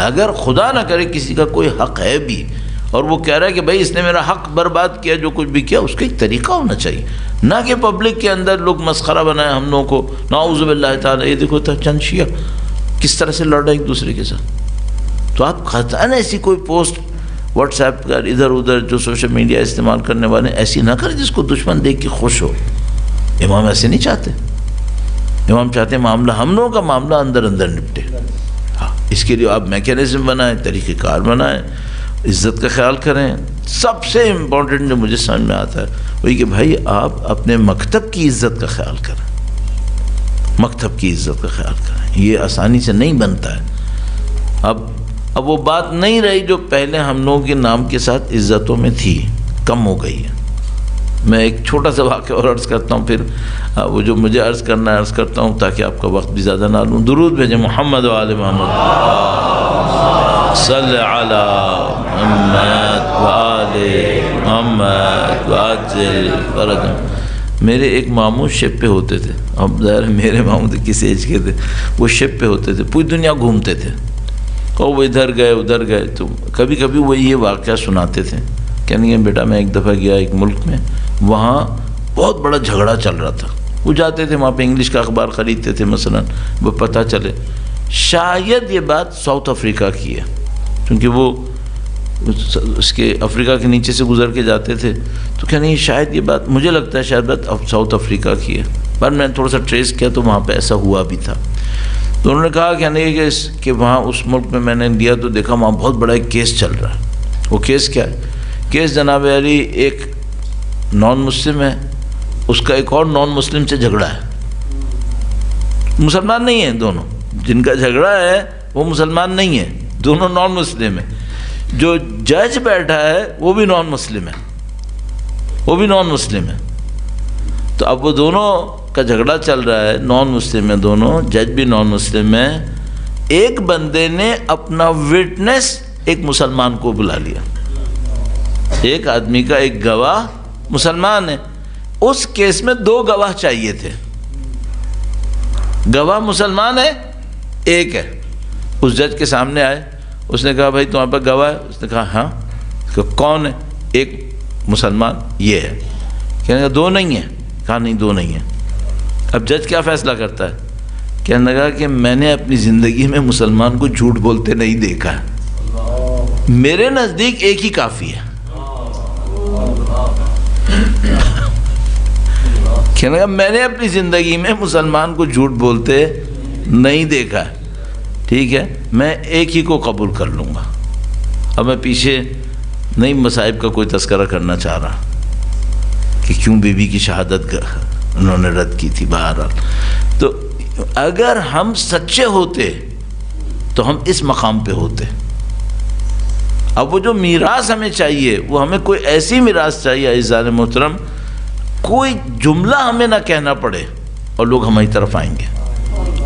اگر خدا نہ کرے کسی کا کوئی حق ہے بھی اور وہ کہہ رہا ہے کہ بھائی اس نے میرا حق برباد کیا، جو کچھ بھی کیا، اس کا ایک طریقہ ہونا چاہیے، نہ کہ پبلک کے اندر لوگ مسخرہ بنائیں ہم لوگوں کو، نعوذ باللہ تعالیٰ۔ یہ دیکھو تھا چند شیعہ کس طرح سے لڑ رہا ہے ایک دوسرے کے ساتھ۔ تو آپ قطعاً ایسی کوئی پوسٹ واٹس ایپ پر ادھر ادھر جو سوشل میڈیا استعمال کرنے والے ایسی نہ کریں جس کو دشمن دیکھ کے خوش ہو۔ امام ایسے نہیں چاہتے، امام چاہتے ہیں معاملہ ہم لوگوں کا معاملہ اندر اندر نپٹے۔ ہاں، اس کے لیے آپ میکینزم بنائیں، طریقہ کار بنائیں، عزت کا خیال کریں۔ سب سے امپورٹنٹ جو مجھے سمجھ میں آتا ہے وہی کہ بھائی آپ اپنے مکتب کی عزت کا خیال کریں، مکتب کی عزت کا خیال کریں، یہ آسانی سے نہیں بنتا ہے۔ اب وہ بات نہیں رہی جو پہلے ہم لوگوں کے نام کے ساتھ عزتوں میں تھی، کم ہو گئی ہے۔ میں ایک چھوٹا سا واقعہ اور عرض کرتا ہوں، پھر وہ جو مجھے عرض کرنا ہے عرض کرتا ہوں تاکہ آپ کا وقت بھی زیادہ نہ لوں۔ درود بھیجیں محمد و آل محمد، صلی علی محمد و آل محمد و عجل فرجہم۔ میرے ایک ماموں شپ پہ ہوتے تھے، اب ظاہر میرے ماموں تو کس ایج کے تھے، وہ شپ پہ ہوتے تھے، پوری دنیا گھومتے تھے، اور وہ ادھر گئے ادھر گئے، تو کبھی کبھی وہ یہ واقعہ سناتے تھے، کہنے کہ بیٹا میں ایک دفعہ گیا ایک ملک میں، وہاں بہت بڑا جھگڑا چل رہا تھا۔ وہ جاتے تھے وہاں پہ انگلش کا اخبار خریدتے تھے مثلا، وہ پتہ چلے شاید یہ بات ساؤتھ افریقہ کی ہے، کیونکہ وہ اس کے افریقہ کے نیچے سے گزر کے جاتے تھے، تو کہنے کہ شاید یہ بات، مجھے لگتا ہے شاید بات ساؤتھ افریقہ کی ہے، پر میں نے تھوڑا سا ٹریس کیا تو وہاں پہ ایسا ہوا بھی تھا۔ تو انہوں نے کہا کہنے کہ وہاں اس ملک میں میں نے لیا تو دیکھا وہاں بہت بڑا ایک کیس چل رہا ہے۔ وہ کیس کیا ہے؟ کیس جناب علی ایک نان مسلم ہے، اس کا ایک اور نان مسلم سے جھگڑا ہے، مسلمان نہیں ہیں دونوں، جن کا جھگڑا ہے وہ مسلمان نہیں ہے، دونوں نان مسلم ہیں، جو جج بیٹھا ہے وہ بھی نان مسلم ہے، وہ بھی نان مسلم ہے۔ تو اب وہ دونوں کا جھگڑا چل رہا ہے، نان مسلم ہیں دونوں، جج بھی نان مسلم ہے۔ ایک بندے نے اپنا وٹنس ایک مسلمان کو بلا لیا، ایک آدمی کا ایک گواہ مسلمان ہے، اس کیس میں 2 گواہ چاہیے تھے، گواہ مسلمان ہے ایک ہے، اس جج کے سامنے آئے، اس نے کہا بھائی تمہارے پاس گواہ ہے؟ اس نے کہا ہاں۔ کہ کون ہے؟ ایک مسلمان یہ ہے۔ کہنے لگا 2 نہیں ہیں؟ کہا نہیں 2 نہیں ہیں۔ اب جج کیا فیصلہ کرتا ہے؟ کہنے لگا کہ میں نے اپنی زندگی میں مسلمان کو جھوٹ بولتے نہیں دیکھا ہے، میرے نزدیک ایک ہی کافی ہے۔ کہنے لگا میں نے اپنی زندگی میں مسلمان کو جھوٹ بولتے نہیں دیکھا ہے، ٹھیک ہے، میں ایک ہی کو قبول کر لوں گا. اب میں پیچھے نئی مصائب کا کوئی تذکرہ کرنا چاہ رہا کہ کیوں بی بی کی شہادت انہوں نے رد کی تھی. بہرحال تو اگر ہم سچے ہوتے تو ہم اس مقام پہ ہوتے. اب وہ جو میراث ہمیں چاہیے وہ ہمیں کوئی ایسی میراث چاہیے عزیزان محترم، کوئی جملہ ہمیں نہ کہنا پڑے اور لوگ ہماری طرف آئیں گے.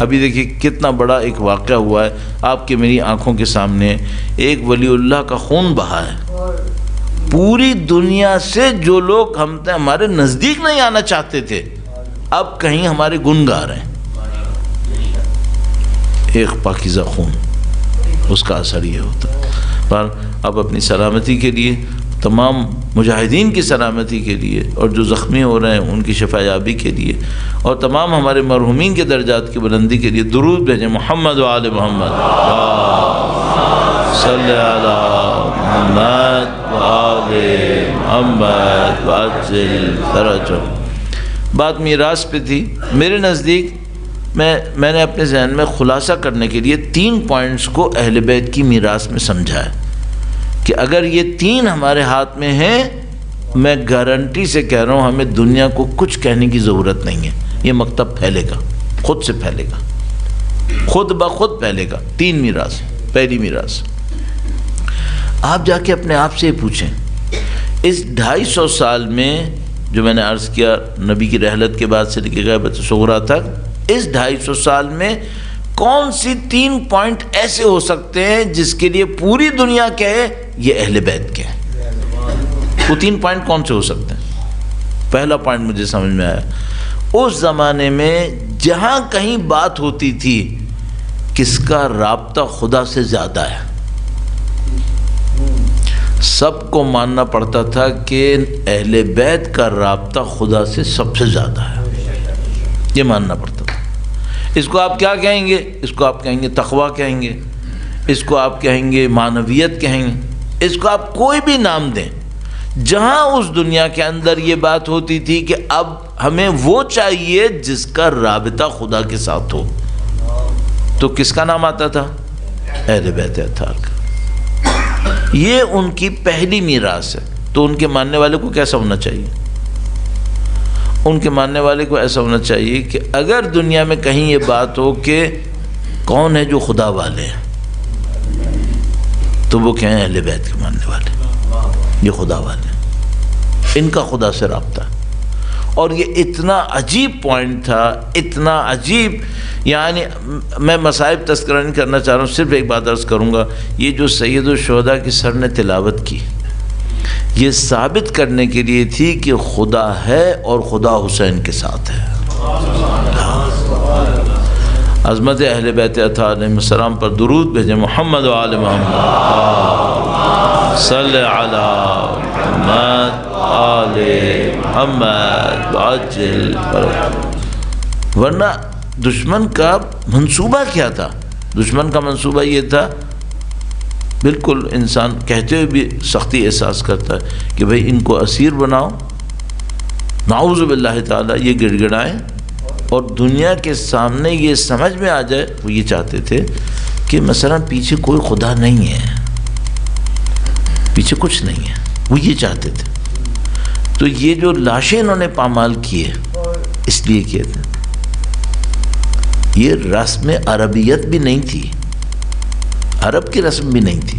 ابھی دیکھیے کتنا بڑا ایک واقعہ ہوا ہے آپ کے میری آنکھوں کے سامنے. ایک ولی اللہ کا خون بہا ہے. پوری دنیا سے جو لوگ ہمارے نزدیک نہیں آنا چاہتے تھے اب کہیں ہمارے گن گا رہے ہیں. ایک پاکیزہ خون، اس کا اثر یہ ہوتا ہے. پر اب اپنی سلامتی کے لیے، تمام مجاہدین کی سلامتی کے لیے، اور جو زخمی ہو رہے ہیں ان کی شفا یابی کے لیے، اور تمام ہمارے مرحومین کے درجات کی بلندی کے لیے درود بھیجیں. محمد و آل محمد، صلی علی محمد و آل محمد وعجل فرجهم. بات میراث پہ تھی. میرے نزدیک میں نے اپنے ذہن میں خلاصہ کرنے کے لیے 3 پوائنٹس کو اہل بیت کی میراث میں سمجھا ہے کہ اگر یہ 3 ہمارے ہاتھ میں ہیں، میں گارنٹی سے کہہ رہا ہوں ہمیں دنیا کو کچھ کہنے کی ضرورت نہیں ہے. یہ مکتب پھیلے گا، خود سے پھیلے گا، خود بخود پھیلے گا. 3 میراث. پہلی میراث، آپ جا کے اپنے آپ سے یہ پوچھیں، اس 250 سال میں جو میں نے عرض کیا نبی کی رحلت کے بعد سے لے کے غیبت صغریٰ تک، اس 250 سال میں کون سی 3 پوائنٹ ایسے ہو سکتے ہیں جس کے لیے پوری دنیا کہے یہ اہل بیت کے ہیں؟ وہ 3 پوائنٹ کون سے ہو سکتے ہیں؟ پہلا پوائنٹ مجھے سمجھ میں آیا، اس زمانے میں جہاں کہیں بات ہوتی تھی کس کا رابطہ خدا سے زیادہ ہے، سب کو ماننا پڑتا تھا کہ اہل بیت کا رابطہ خدا سے سب سے زیادہ ہے. یہ ماننا پڑتا تھا. اس کو آپ کیا کہیں گے؟ اس کو آپ کہیں گے تقویٰ کہیں گے، اس کو آپ کہیں گے معنویت کہیں گے، اس کو آپ کوئی بھی نام دیں. جہاں اس دنیا کے اندر یہ بات ہوتی تھی کہ اب ہمیں وہ چاہیے جس کا رابطہ خدا کے ساتھ ہو، تو کس کا نام آتا تھا؟ اہل بیت اطہار کا. یہ ان کی پہلی میراث ہے. تو ان کے ماننے والے کو کیسا ہونا چاہیے؟ ان کے ماننے والے کو ایسا ہونا چاہیے کہ اگر دنیا میں کہیں یہ بات ہو کہ کون ہے جو خدا والے ہیں، تو وہ کہیں اہل بیت کے ماننے والے، یہ خدا والے ہیں، ان کا خدا سے رابطہ ہے. اور یہ اتنا عجیب پوائنٹ تھا، اتنا عجیب. یعنی میں مصائب تذکرہ نہیں کرنا چاہ رہا ہوں، صرف ایک بات عرض کروں گا. یہ جو سید الشہداء کی سر نے تلاوت کی، یہ ثابت کرنے کے لیے تھی کہ خدا ہے اور خدا حسین کے ساتھ ہے. عظمت اہل بیت اطہار علیہ السلام پر درود بھیجیں. محمد و آل محمد، صلی علی محمد آل محمد وعجل فرجهم. ورنہ دشمن کا منصوبہ کیا تھا؟ دشمن کا منصوبہ یہ تھا، بالکل انسان کہتے ہوئے بھی سختی احساس کرتا ہے کہ بھئی ان کو اسیر بناؤ، نعوذ باللہ تعالی یہ گڑ گڑائیں اور دنیا کے سامنے یہ سمجھ میں آ جائے. وہ یہ چاہتے تھے کہ مثلا پیچھے کوئی خدا نہیں ہے، پیچھے کچھ نہیں ہے، وہ یہ چاہتے تھے. تو یہ جو لاشیں انہوں نے پامال کیے اس لیے کیے تھے. یہ رسم عربیت بھی نہیں تھی، عرب کی رسم بھی نہیں تھی،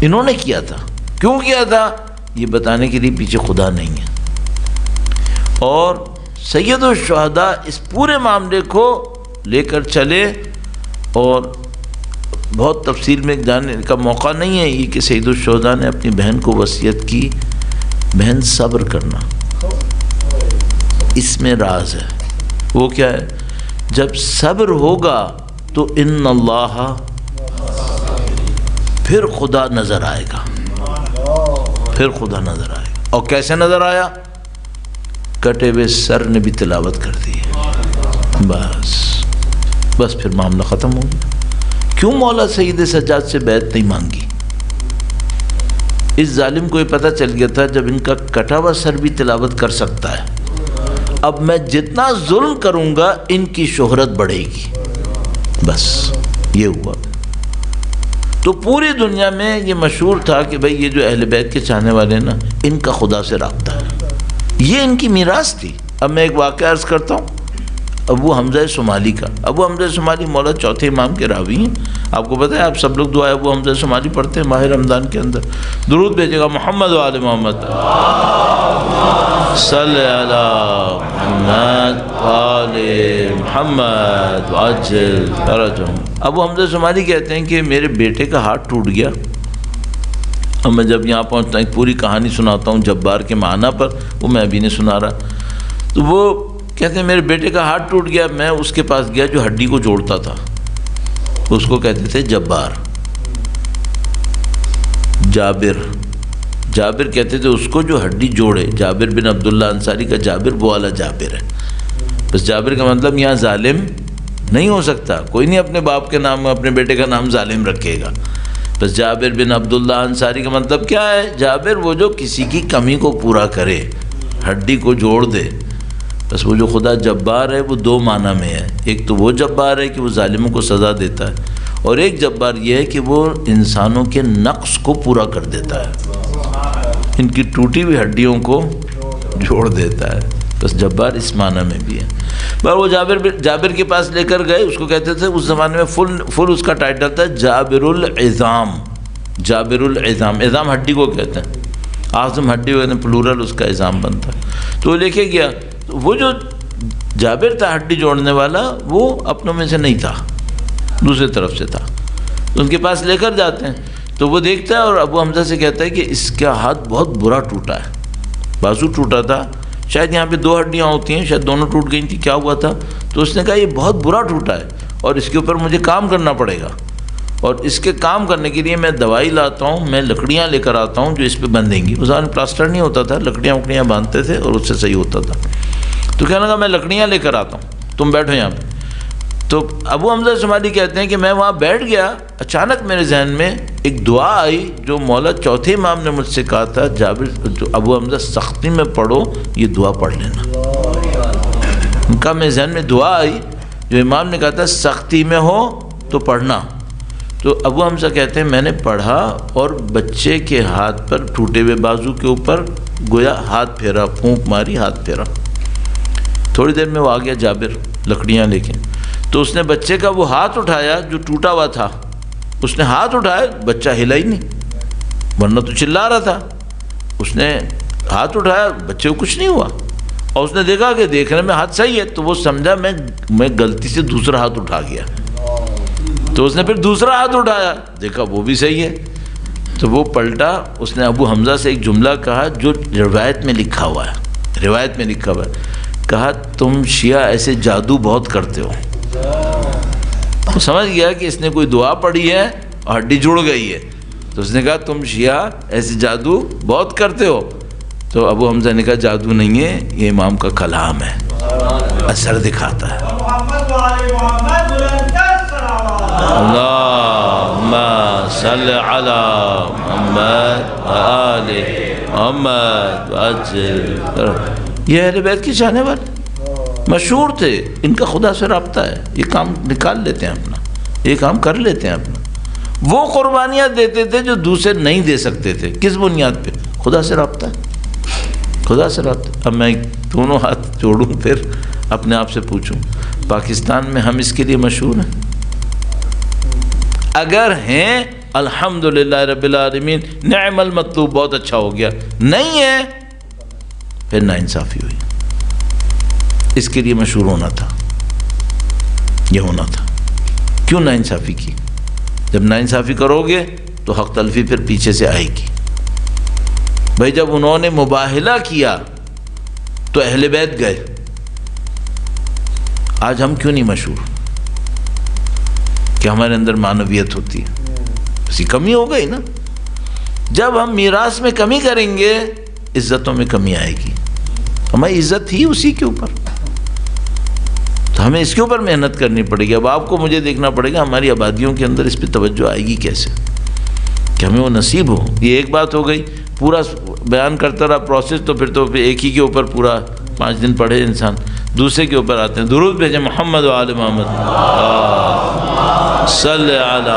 انہوں نے کیا تھا. کیوں کیا تھا؟ یہ بتانے کے لیے پیچھے خدا نہیں ہے. اور سید الشہداء اس پورے معاملے کو لے کر چلے، اور بہت تفصیل میں جانے کا موقع نہیں ہے یہ کہ سید الشہداء نے اپنی بہن کو وصیت کی، بہن صبر کرنا، اس میں راز ہے. وہ کیا ہے؟ جب صبر ہوگا تو ان اللہ، پھر خدا نظر آئے گا، پھر خدا نظر آئے گا. اور کیسے نظر آیا؟ کٹے ہوئے سر نے بھی تلاوت کر دی. بس پھر معاملہ ختم ہو گیا. کیوں مولا سید سجاد سے بیعت نہیں مانگی؟ اس ظالم کو یہ پتہ چل گیا تھا جب ان کا کٹا ہوا سر بھی تلاوت کر سکتا ہے، اب میں جتنا ظلم کروں گا ان کی شہرت بڑھے گی. بس یہ ہوا۔ تو پوری دنیا میں یہ مشہور تھا کہ بھئی یہ جو اہل بیت کے چاہنے والے ہیں نا، ان کا خدا سے رابطہ ہے، یہ ان کی میراث تھی۔ اب میں ایک واقعہ عرض کرتا ہوں ابو حمزہ صومالی کا۔ ابو حمزہ صومالی مولا چوتھے امام کے راوی ہیں۔ آپ کو پتہ ہے آپ سب لوگ دعا ابو حمزہ صومالی پڑھتے ہیں ماہ رمضان کے اندر، درود بھیجے گا محمد و آل محمد صلی علی محمد و آل محمد وعجل فرجهم۔ ابو حمزہ صومالی کہتے ہیں کہ میرے بیٹے کا ہاتھ ٹوٹ گیا۔ اب میں جب یہاں پہنچتا ہوں ایک پوری کہانی سناتا ہوں جبار کے معنی پر، وہ میں ابھی نہیں سنا رہا۔ تو وہ کہتے ہیں میرے بیٹے کا ہاتھ ٹوٹ گیا، میں اس کے پاس گیا جو ہڈی کو جوڑتا تھا، اس کو کہتے تھے جبار، جابر کہتے تھے اس کو جو ہڈی جوڑے، جابر بن عبداللہ انصاری کا جابر وہ والا جابر ہے۔ بس جابر کا مطلب یہاں ظالم نہیں ہو سکتا، کوئی نہیں اپنے باپ کے نام میں اپنے بیٹے کا نام ظالم رکھے گا۔ بس جابر بن عبداللہ انصاری کا مطلب کیا ہے؟ جابر وہ جو کسی کی کمی کو پورا کرے، ہڈی کو جوڑ دے۔ بس وہ جو خدا جبار ہے وہ دو معنی میں ہے، ایک تو وہ جبار ہے کہ وہ ظالموں کو سزا دیتا ہے، اور ایک جبار یہ ہے کہ وہ انسانوں کے نقص کو پورا کر دیتا ہے، ان کی ٹوٹی ہوئی ہڈیوں کو جوڑ دیتا ہے۔ بس جبار اس معنی میں بھی ہے۔ پر وہ جابر کے پاس لے کر گئے، اس کو کہتے تھے اس زمانے میں فل اس کا ٹائٹل تھا جابر العظام۔ جابر العظام، عظام ہڈی کو کہتے ہیں، اعظم ہڈی کو کہتے ہیں، پلورل اس کا عظام بنتا ہے۔ تو وہ لے کے گیا، وہ جو جابر تھا ہڈی جوڑنے والا وہ اپنوں میں سے نہیں تھا، دوسرے طرف سے تھا۔ ان کے پاس لے کر جاتے ہیں تو وہ دیکھتا ہے اور ابو حمزہ سے کہتا ہے کہ اس کا ہاتھ بہت برا ٹوٹا ہے، بازو ٹوٹا تھا، شاید یہاں پہ دو ہڈیاں ہوتی ہیں، شاید دونوں ٹوٹ گئی تھیں، کیا ہوا تھا؟ تو اس نے کہا یہ بہت برا ٹوٹا ہے اور اس کے اوپر مجھے کام کرنا پڑے گا، اور اس کے کام کرنے کے لیے میں دوائی لاتا ہوں، میں لکڑیاں لے کر آتا ہوں جو اس پہ بندھیں گی۔ اس زمانے پلاسٹر نہیں ہوتا تھا، لکڑیاں باندھتے تھے اور اس سے صحیح ہوتا تھا۔ تو کہنے لگا میں لکڑیاں لے کر آتا ہوں، تم بیٹھو یہاں پہ۔ تو ابو حمزہ صومالی کہتے ہیں کہ میں وہاں بیٹھ گیا، اچانک میرے ذہن میں ایک دعا آئی جو مولا چوتھے امام نے مجھ سے کہا تھا، جابر ابو حمزہ سختی میں پڑھو یہ دعا پڑھ لینا۔ ان کا میرے ذہن میں دعا آئی جو امام نے کہا تھا سختی میں ہو تو پڑھنا۔ تو ابو حمزہ کہتے ہیں میں نے پڑھا اور بچے کے ہاتھ پر ٹوٹے ہوئے بازو کے اوپر گویا ہاتھ پھیرا، پھونک ماری، ہاتھ پھیرا۔ تھوڑی دیر میں وہ آ گیا جابر لکڑیاں لے کے، تو اس نے بچے کا وہ ہاتھ اٹھایا جو ٹوٹا ہوا تھا، اس نے ہاتھ اٹھایا، بچہ ہلا ہی نہیں، ورنہ تو چلا رہا تھا۔ اس نے ہاتھ اٹھایا، بچے کو کچھ نہیں ہوا، اور اس نے دیکھا کہ دیکھنے میں ہاتھ صحیح ہے، تو وہ سمجھا میں غلطی سے دوسرا ہاتھ اٹھا گیا۔ تو اس نے پھر دوسرا ہاتھ اٹھایا، دیکھا وہ بھی صحیح ہے، تو وہ پلٹا، اس نے ابو حمزہ سے ایک جملہ کہا جو روایت میں لکھا ہوا ہے، کہا تم شیعہ ایسے جادو بہت کرتے ہو۔ وہ سمجھ گیا کہ اس نے کوئی دعا پڑھی ہے اور ہڈی جڑ گئی ہے، تو اس نے کہا تم شیعہ ایسے جادو بہت کرتے ہو۔ تو ابو حمزہ نے کہا جادو نہیں ہے، یہ امام کا کلام ہے، اثر دکھاتا ہے۔ اللہم صلی علی محمد وآل محمد وعجل۔ یہ اہل بیت کے چاہنے والے مشہور تھے، ان کا خدا سے رابطہ ہے، یہ کام نکال لیتے ہیں اپنا، یہ کام کر لیتے ہیں اپنا۔ وہ قربانیاں دیتے تھے جو دوسرے نہیں دے سکتے تھے، کس بنیاد پہ؟ خدا سے رابطہ ہے، خدا سے رابطہ۔ اب میں دونوں ہاتھ جوڑوں پھر اپنے آپ سے پوچھوں، پاکستان میں ہم اس کے لیے مشہور ہیں؟ اگر ہیں الحمدللہ رب العالمین، نعم المطلوب، بہت اچھا ہو گیا، نہیں ہے پھر ناانصافی ہوئی۔ اس کے لیے مشہور ہونا تھا، یہ ہونا تھا۔ کیوں ناانصافی کی؟ جب ناانصافی کرو گے تو حق تلفی پھر پیچھے سے آئے گی۔ بھائی جب انہوں نے مباہلہ کیا تو اہل بیت گئے، آج ہم کیوں نہیں مشہور؟ کہ ہمارے اندر معنویت ہوتی ہے، اسی کمی ہو گئی نا۔ جب ہم میراث میں کمی کریں گے عزتوں میں کمی آئے گی، ہماری عزت ہی اسی کے اوپر، تو ہمیں اس کے اوپر محنت کرنی پڑے گی۔ اب آپ کو مجھے دیکھنا پڑے گا ہماری آبادیوں کے اندر اس پہ توجہ آئے گی کیسے، کہ ہمیں وہ نصیب ہو۔ یہ ایک بات ہو گئی، پورا بیان کرتا رہا پروسیس، تو پھر ایک ہی کے اوپر پورا 5 دن پڑھے انسان، دوسرے کے اوپر آتے ہیں۔ درود بھیجیں محمد و آل محمد۔ صلی علی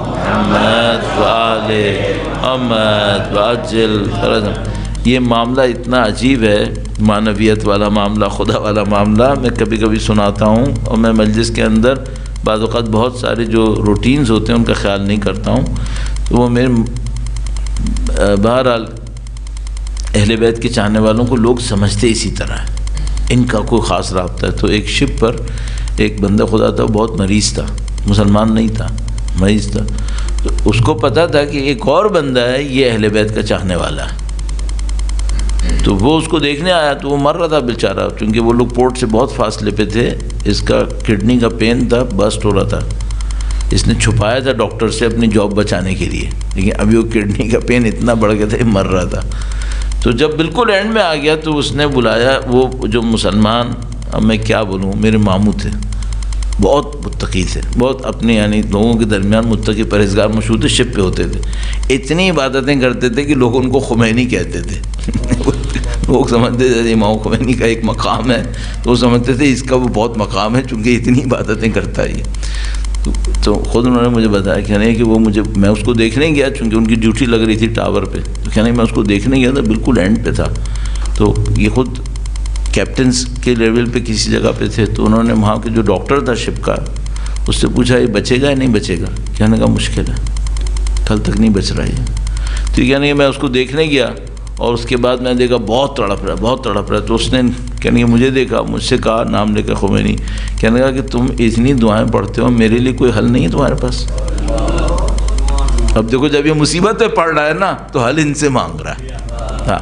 محمد وآل محمد وعجل فرجهم۔ یہ معاملہ اتنا عجیب ہے، معنویت والا معاملہ، خدا والا معاملہ، میں کبھی کبھی سناتا ہوں، اور میں مجلس کے اندر بعض اوقات بہت سارے جو روٹینز ہوتے ہیں ان کا خیال نہیں کرتا ہوں، تو وہ میرے بہرحال اہل بیت کے چاہنے والوں کو لوگ سمجھتے اسی طرح ہے، ان کا کوئی خاص رابطہ ہے۔ تو ایک شپ پر ایک بندہ خدا تھا، بہت مریض تھا، مسلمان نہیں تھا، مریض تھا، تو اس کو پتہ تھا کہ ایک اور بندہ ہے یہ اہل بیت کا چاہنے والا ہے، تو وہ اس کو دیکھنے آیا، تو وہ مر رہا تھا بیچارہ، چونکہ وہ لوگ پورٹ سے بہت فاصلے پہ تھے، اس کا کڈنی کا پین تھا، برسٹ ہو رہا تھا، اس نے چھپایا تھا ڈاکٹر سے اپنی جاب بچانے کے لیے، لیکن ابھی وہ کڈنی کا پین اتنا بڑھ گیا تھا کہ مر رہا تھا۔ تو جب بالکل اینڈ میں آ گیا تو اس نے بلایا وہ جو مسلمان، اب میں کیا بولوں، میرے ماموں تھے، بہت متقی تھے، بہت اپنے یعنی لوگوں کے درمیان متقی پرہیزگار مشہور تھے، شپ پہ ہوتے تھے، اتنی عبادتیں کرتے تھے کہ لوگ ان کو خمینی کہتے تھے لوگ سمجھتے تھے امام خمینی کا ایک مقام ہے، تو وہ سمجھتے تھے اس کا وہ بہت مقام ہے چونکہ اتنی عبادتیں کرتا ہے یہ۔ تو خود انہوں نے مجھے بتایا کہنے کہ وہ مجھے، میں اس کو دیکھنے گیا چونکہ ان کی ڈیوٹی لگ رہی تھی ٹاور پہ، تو کہنے میں اس کو دیکھنے گیا تھا، بالکل اینڈ پہ تھا، تو یہ خود کیپٹنس کے لیول پہ کسی جگہ پہ تھے، تو انہوں نے وہاں کے جو ڈاکٹر تھا شپ کا، اس سے پوچھا یہ بچے گا یا نہیں بچے گا؟ کہنے کا مشکل ہے، کل تک نہیں بچ رہا ہے۔ تو کہنے کہ میں اس کو دیکھنے گیا اور اس کے بعد میں نے دیکھا بہت تڑپ رہا ہے، بہت تڑپ رہا ہے، تو اس نے کہنے مجھے دیکھا، مجھ سے کہا، نام لے کر خمینی، کہنے لگا کہ تم اتنی دعائیں پڑھتے ہو، میرے لیے کوئی حل نہیں ہے تمہارے پاس؟ اب دیکھو جب یہ مصیبت پہ پڑ رہا ہے نا تو حل ان سے مانگ رہا ہے۔ ہاں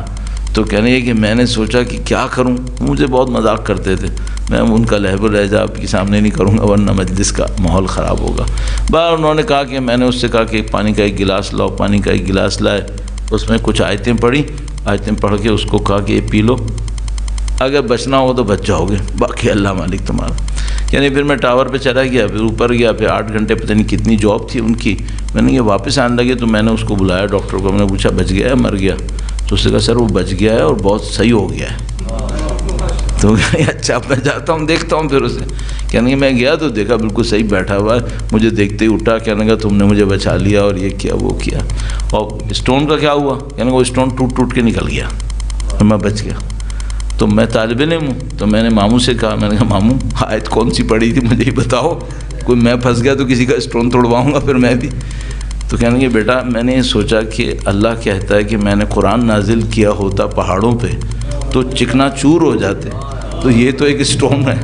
تو کہنے کہ میں نے سوچا کہ کیا کروں، مجھے بہت مذاق کرتے تھے، میں ان کا لہب و لہجہ آپ کے سامنے نہیں کروں گا ورنہ مجلس کا ماحول خراب ہوگا۔ بار انہوں نے کہا کہ میں نے اس سے کہا کہ پانی کا ایک گلاس لاؤ، پانی کا ایک گلاس لائے، اس میں کچھ آیتیں پڑھی، آیتیں پڑھ کے اس کو کہا کہ یہ پی لو، اگر بچنا ہو تو بچ جاؤ گے، باقی اللہ مالک تمہارا۔ یعنی پھر میں ٹاور پہ چلا گیا، پھر اوپر گیا، پھر 8 گھنٹے پتہ نہیں کتنی جاب تھی ان کی، میں نے یہ واپس آنے لگے تو میں نے اس کو بلایا ڈاکٹر کو، میں نے پوچھا بچ گیا ہے مر گیا؟ تو اس نے کہا سر وہ بچ گیا ہے اور بہت صحیح ہو گیا ہے۔ تو اچھا میں جاتا ہوں دیکھتا ہوں پھر اسے، کہنے کہ میں گیا تو دیکھا بالکل صحیح بیٹھا ہوا ہے، مجھے دیکھتے ہی اٹھا، کہنے کا تم نے مجھے بچا لیا اور یہ کیا وہ کیا۔ اور اسٹون کا کیا ہوا؟ کہنے کا وہ اسٹون ٹوٹ کے نکل گیا اور میں بچ گیا۔ تو میں طالب علم ہوں، تو میں نے ماموں سے کہا، میں نے کہا ماموں آیت کون سی پڑھی تھی مجھے ہی بتاؤ، کوئی میں پھنس گیا تو کسی کا اسٹون توڑواؤں گا پھر میں بھی۔ تو کہنے کہ بیٹا میں نے سوچا کہ اللہ کہتا ہے کہ میں نے قرآن نازل کیا ہوتا پہاڑوں پہ تو چکنا چور ہو جاتے، تو یہ تو ایک اسٹون ہے۔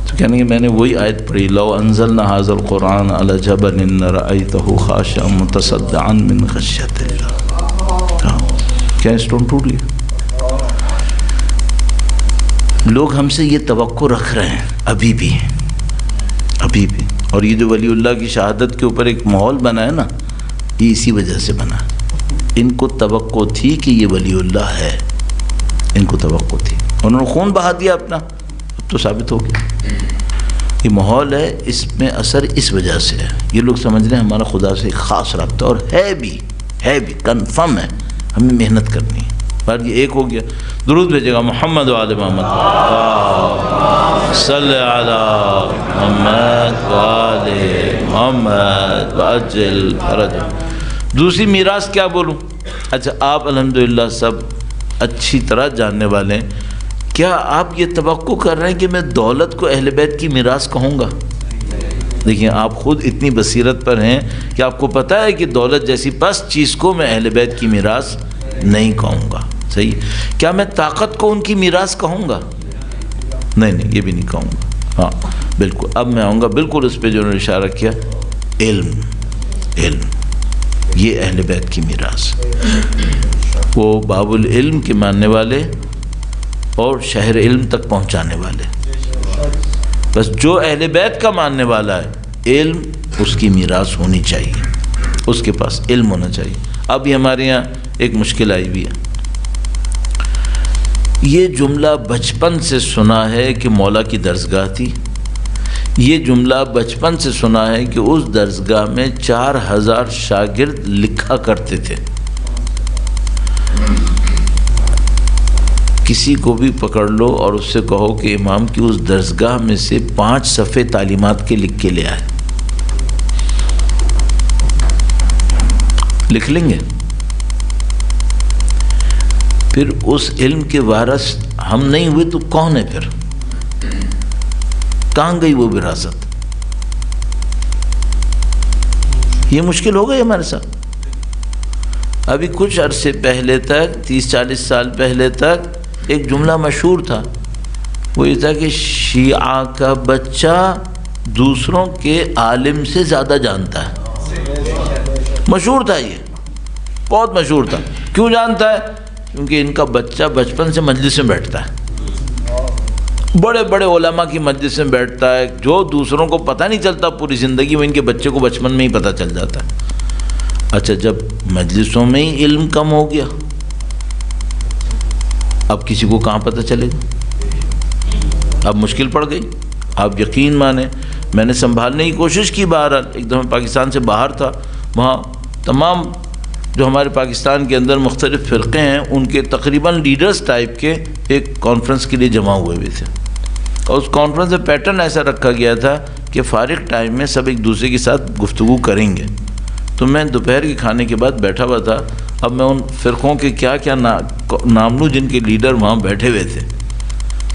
تو کہنے کہ میں نے وہی آیت پڑھی، لو انزلنا ھذا القرآن علی جبل لرأیتہ خاشعا متصدعا من خشیۃ اللہ۔ کیا اسٹون ٹوٹ گیا؟ لوگ ہم سے یہ توقع رکھ رہے ہیں ابھی بھی، اور یہ جو ولی اللہ کی شہادت کے اوپر ایک ماحول بنا ہے نا، یہ اسی وجہ سے بنا۔ ان کو توقع تھی کہ یہ ولی اللہ ہے، ان کو توقع تھی، انہوں نے خون بہا دیا اپنا، اب تو ثابت ہو گیا۔ یہ ماحول ہے، اس میں اثر اس وجہ سے ہے، یہ لوگ سمجھ رہے ہیں ہمارا خدا سے ایک خاص رابطہ، اور ہے بھی کنفرم ہے، ہمیں محنت کرنی ہے۔ بار یہ ایک ہو گیا، درود بھیجے گا محمد وآل محمد، صلی علی محمد وآل محمد وعجل فرجہ۔ دوسری میراث کیا بولوں؟ اچھا آپ الحمدللہ سب اچھی طرح جاننے والے ہیں، کیا آپ یہ توقع کر رہے ہیں کہ میں دولت کو اہل بیت کی میراث کہوں گا؟ دیکھیں آپ خود اتنی بصیرت پر ہیں کہ آپ کو پتہ ہے کہ دولت جیسی پست چیز کو میں اہل بیت کی میراث نہیں کہوں گا، صحیح؟ کیا میں طاقت کو ان کی میراث کہوں گا؟ نہیں یہ بھی نہیں کہوں گا۔ ہاں بالکل، اب میں آؤں گا بالکل اس پہ جو انہوں نے اشارہ کیا، علم یہ اہل بیت کی میراث، وہ باب العلم کے ماننے والے اور شہر علم تک پہنچانے والے، بس جو اہل بیت کا ماننے والا ہے علم اس کی میراث ہونی چاہیے، اس کے پاس علم ہونا چاہیے۔ اب یہ ہمارے یہاں ایک مشکل آئی بھی ہے، یہ جملہ بچپن سے سنا ہے کہ مولا کی درسگاہ تھی، یہ جملہ بچپن سے سنا ہے کہ اس درسگاہ میں 4000 شاگرد لکھا کرتے تھے۔ کسی کو بھی پکڑ لو اور اس سے کہو کہ امام کی اس درسگاہ میں سے 5 صفحے تعلیمات کے لکھ کے لے آئے، لکھ لیں گے. پھر اس علم کے وارث ہم نہیں ہوئے تو کون ہے پھر؟ کہاں گئی وہ وراثت؟ یہ مشکل ہو گئی ہمارے ساتھ. ابھی کچھ عرصے پہلے تک 30-40 سال پہلے تک ایک جملہ مشہور تھا، وہ یہ تھا کہ شیعہ کا بچہ دوسروں کے عالم سے زیادہ جانتا ہے. مشہور تھا، یہ بہت مشہور تھا. کیوں جانتا ہے؟ کیونکہ ان کا بچہ بچپن سے مجلس میں بیٹھتا ہے، بڑے بڑے علماء کی مجلس میں بیٹھتا ہے، جو دوسروں کو پتہ نہیں چلتا پوری زندگی میں ان کے بچے کو بچپن میں ہی پتہ چل جاتا ہے. اچھا، جب مجلسوں میں ہی علم کم ہو گیا، اب کسی کو کہاں پتہ چلے گا؟ اب مشکل پڑ گئی. آپ یقین مانیں، میں نے سنبھالنے کی کوشش کی. بہرحال ایک دفعہ پاکستان سے باہر تھا، وہاں تمام جو ہمارے پاکستان کے اندر مختلف فرقے ہیں ان کے تقریباً لیڈرز ٹائپ کے ایک کانفرنس کے لیے جمع ہوئے ہوئے تھے، اور اس کانفرنس میں پیٹرن ایسا رکھا گیا تھا کہ فارغ ٹائم میں سب ایک دوسرے کے ساتھ گفتگو کریں گے. تو میں دوپہر کے کھانے کے بعد بیٹھا ہوا تھا. اب میں ان فرقوں کے کیا کیا نام لوں جن کے لیڈر وہاں بیٹھے ہوئے تھے.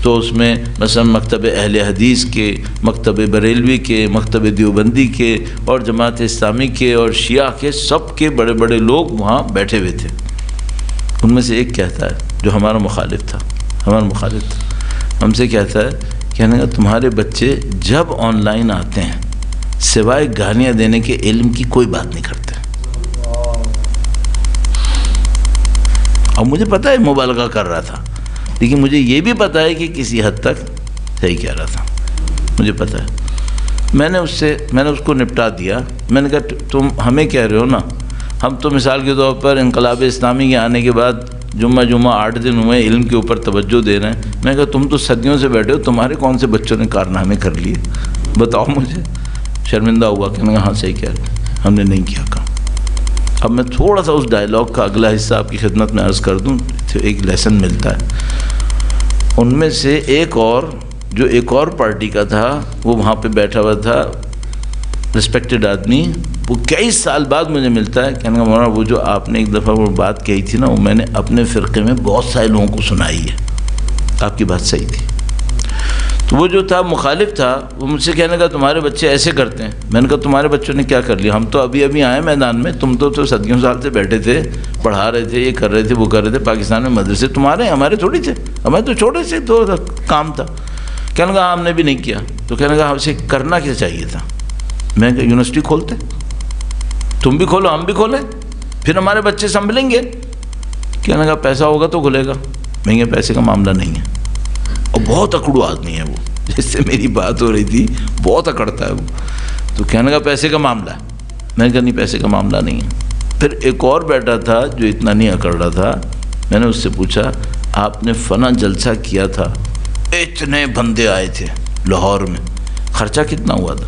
تو اس میں مثلا مکتب اہل حدیث کے، مکتب بریلوی کے، مکتب دیوبندی کے، اور جماعت اسلامی کے، اور شیعہ کے، سب کے بڑے بڑے لوگ وہاں بیٹھے ہوئے تھے. ان میں سے ایک کہتا ہے جو ہمارا مخالف تھا، ہم سے کہتا ہے، کہنے کا تمہارے بچے جب آن لائن آتے ہیں سوائے گالیاں دینے کے علم کی کوئی بات نہیں کرتے. اور مجھے پتہ ہے مبالغہ کر رہا تھا، لیکن مجھے یہ بھی پتہ ہے کہ کسی حد تک صحیح کہہ رہا تھا، مجھے پتہ ہے. میں نے اس کو نپٹا دیا. میں نے کہا تم ہمیں کہہ رہے ہو نا، ہم تو مثال کے طور پر انقلاب اسلامی کے آنے کے بعد جمعہ 8 دن ہوئے علم کے اوپر توجہ دے رہے ہیں. میں نے کہا تم تو صدیوں سے بیٹھے ہو، تمہارے کون سے بچوں نے کارنامے کر لیے؟ بتاؤ مجھے. شرمندہ ہوا کہ میں نے کہا ہاں صحیح کہہ رہے ہیں، ہم نے نہیں کیا کام. اب میں تھوڑا سا اس ڈائلاگ کا اگلا حصہ آپ کی خدمت میں عرض کر دوں، ایک لیسن ملتا ہے. ان میں سے ایک اور پارٹی کا تھا، وہ وہاں پہ بیٹھا ہوا تھا، رسپیکٹڈ آدمی. وہ کئی سال بعد مجھے ملتا ہے، کہنے کا مولانا وہ جو آپ نے ایک دفعہ وہ بات کہی تھی نا، وہ میں نے اپنے فرقے میں بہت سارے لوگوں کو سنائی ہے، آپ کی بات صحیح تھی. تو وہ جو تھا مخالف تھا، وہ مجھ سے کہنے کا تمہارے بچے ایسے کرتے ہیں. میں نے کہا تمہارے بچوں نے کیا کر لیا؟ ہم تو ابھی آئے میدان میں، تم تو صدیوں سال سے بیٹھے تھے، پڑھا رہے تھے، یہ کر رہے تھے، وہ کر رہے تھے. پاکستان میں مدرسے تمہارے، ہمارے تھوڑی تھے، ہمارے تو چھوٹے سے تو کام تھا. کہنے کا ہم نے بھی نہیں کیا. تو کہنے کا ہم سے کرنا کیا چاہیے تھا؟ میں کہا یونیورسٹی کھولتے، تم بھی کھولو ہم بھی کھولیں، پھر ہمارے بچے سنبھلیں گے. کہنے کا پیسہ ہوگا تو کھلے گا. میں کہا پیسے کا معاملہ نہیں ہے. اور بہت اکڑو آدمی ہے وہ، جس سے میری بات ہو رہی تھی، بہت اکڑتا ہے وہ. تو کہنے کا پیسے کا معاملہ ہے. میں نے کہا نہیں پیسے کا معاملہ نہیں ہے. پھر ایک اور بیٹا تھا جو اتنا نہیں اکڑ رہا تھا. میں نے اس سے پوچھا آپ نے فلاں جلسہ کیا تھا، اتنے بندے آئے تھے لاہور میں، خرچہ کتنا ہوا تھا؟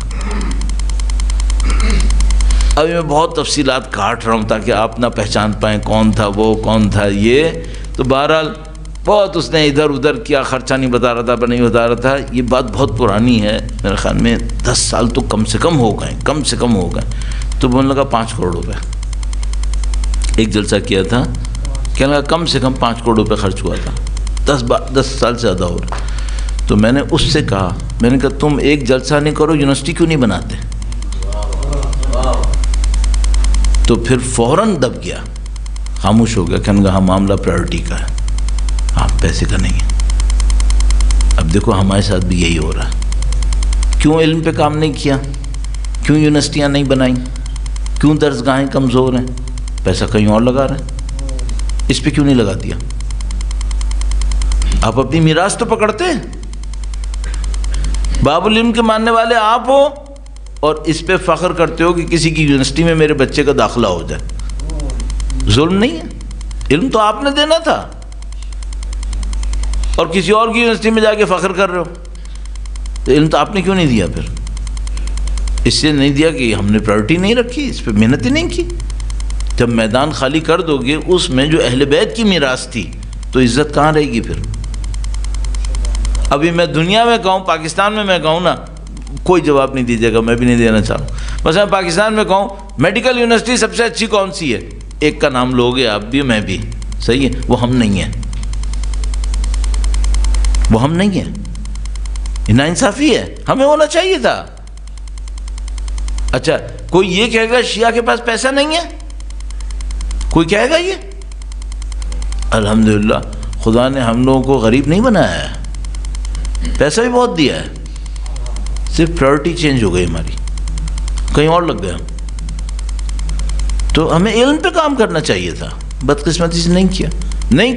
ابھی میں بہت تفصیلات کاٹ رہا ہوں تاکہ آپ نہ پہچان پائیں کون تھا وہ، کون تھا یہ. تو بہرحال بہت اس نے ادھر ادھر کیا، خرچہ نہیں بتا رہا تھا، نہیں بتا رہا تھا. یہ بات بہت پرانی ہے، میرے خیال میں 10 سال تو کم سے کم ہو گئے. تو بولنے لگا 5 کروڑ روپے ایک جلسہ کیا تھا. کہنے لگا کم سے کم 5 کروڑ روپے خرچ ہوا تھا، 10 سال سے زیادہ ہو رہا. تو میں نے اس سے کہا، میں نے کہا تم ایک جلسہ نہیں کرو، یونیورسٹی کیوں نہیں بناتے؟ تو پھر فوراً دب گیا، خاموش ہو گیا. کہنے لگا ہاں معاملہ پرائورٹی کا ہے، ہاں پیسے کا نہیں ہے. اب دیکھو ہمارے ساتھ بھی یہی ہو رہا ہے. کیوں علم پہ کام نہیں کیا؟ کیوں یونیورسٹیاں نہیں بنائیں؟ کیوں درسگاہیں کمزور ہیں؟ پیسہ کہیں اور لگا رہے ہیں، اس پہ کیوں نہیں لگا دیا؟ آپ اپنی میراث تو پکڑتے ہیں. باب العلم کے ماننے والے آپ ہو اور اس پہ فخر کرتے ہو کہ کسی کی یونیورسٹی میں میرے بچے کا داخلہ ہو جائے. ظلم نہیں ہے؟ علم تو آپ نے دینا تھا، اور کسی اور کی یونیورسٹی میں جا کے فخر کر رہے ہو. تو علم تو آپ نے کیوں نہیں دیا؟ پھر اس سے نہیں دیا کہ ہم نے پرائورٹی نہیں رکھی، اس پہ محنت ہی نہیں کی. جب میدان خالی کر دو گے اس میں جو اہل بیت کی میراث تھی تو عزت کہاں رہے گی پھر؟ ابھی میں دنیا میں کہوں، پاکستان میں میں کہوں نا، کوئی جواب نہیں دیجیے گا، میں بھی نہیں دینا چاہوں. بس میں پاکستان میں کہوں میڈیکل یونیورسٹی سب سے اچھی کون سی ہے، ایک کا نام لوگے آپ بھی میں بھی، صحیح ہے، وہ ہم نہیں ہیں، وہ ہم نہیں ہیں، یہ ناانصافی ہے، ہمیں ہونا چاہیے تھا۔ اچھا کوئی یہ کہے گا شیعہ کے پاس پیسہ نہیں ہے، کوئی کہے گا یہ؟ الحمدللہ خدا نے ہم لوگوں کو غریب نہیں بنایا ہے، پیسہ بھی بہت دیا ہے، صرف پرائورٹی چینج ہو گئی ہماری، کہیں اور لگ گیا۔ تو ہمیں علم پہ کام کرنا چاہیے تھا، بدقسمتی سے نہیں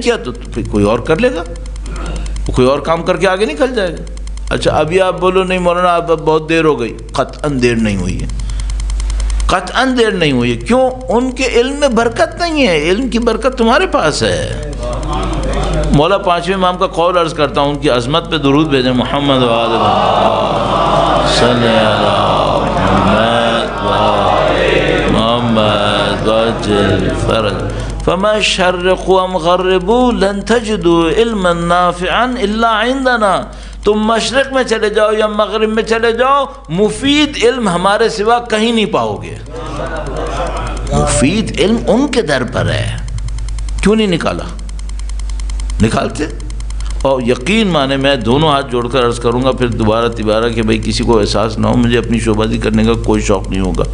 کیا تو پھر کوئی اور کر لے گا، کوئی اور کام کر کے آگے نکل جائے گا۔ اچھا ابھی آپ بولو نہیں مولانا آپ بہت دیر ہو گئی، قطعاً دیر نہیں ہوئی ہے، قطعاً دیر نہیں ہوئی ہے۔ کیوں؟ ان کے علم میں برکت نہیں ہے، علم کی برکت تمہارے پاس ہے۔ مولا پانچویں امام کا قول عرض کرتا ہوں، ان کی عظمت پہ درود بھیجیں، محمد و آل صلی اللہ محمد وجل فرج فما شرقوا ام غربوا لن تجدوا علما نافعا الا عندنا۔ تم مشرق میں چلے جاؤ یا مغرب میں چلے جاؤ، مفید علم ہمارے سوا کہیں نہیں پاؤ گے۔ مفید علم ان کے در پر ہے، کیوں نہیں نکالا؟ نکالتے۔ اور یقین مانے میں دونوں ہاتھ جوڑ کر عرض کروں گا پھر دوبارہ تیبارہ کہ بھئی کسی کو احساس نہ ہو، مجھے اپنی شعبازی کرنے کا کوئی شوق نہیں ہوگا۔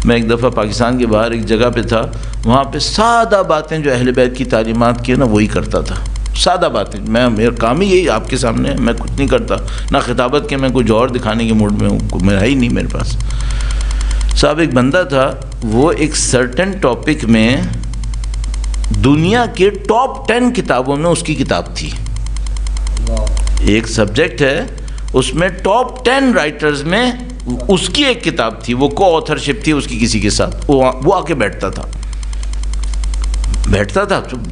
میں ایک دفعہ پاکستان کے باہر ایک جگہ پہ تھا، وہاں پہ سادہ باتیں جو اہل بیت کی تعلیمات کی ہے نا وہی کرتا تھا، سادہ باتیں۔ میرا کام ہی یہی آپ کے سامنے ہے، میں کچھ نہیں کرتا، نہ خطابت کے میں کچھ اور دکھانے کے موڈ میں ہوں، میرا ہے ہی نہیں میرے پاس۔ صاحب ایک بندہ تھا، وہ ایک سرٹن ٹاپک میں دنیا کے ٹاپ 10 کتابوں میں اس کی کتاب تھی، ایک سبجیکٹ ہے اس میں ٹاپ 10 رائٹرز میں اس کی ایک کتاب تھی، وہ کو آتھرشپ تھی اس کی کسی کے ساتھ، وہ آ کے بیٹھتا تھا،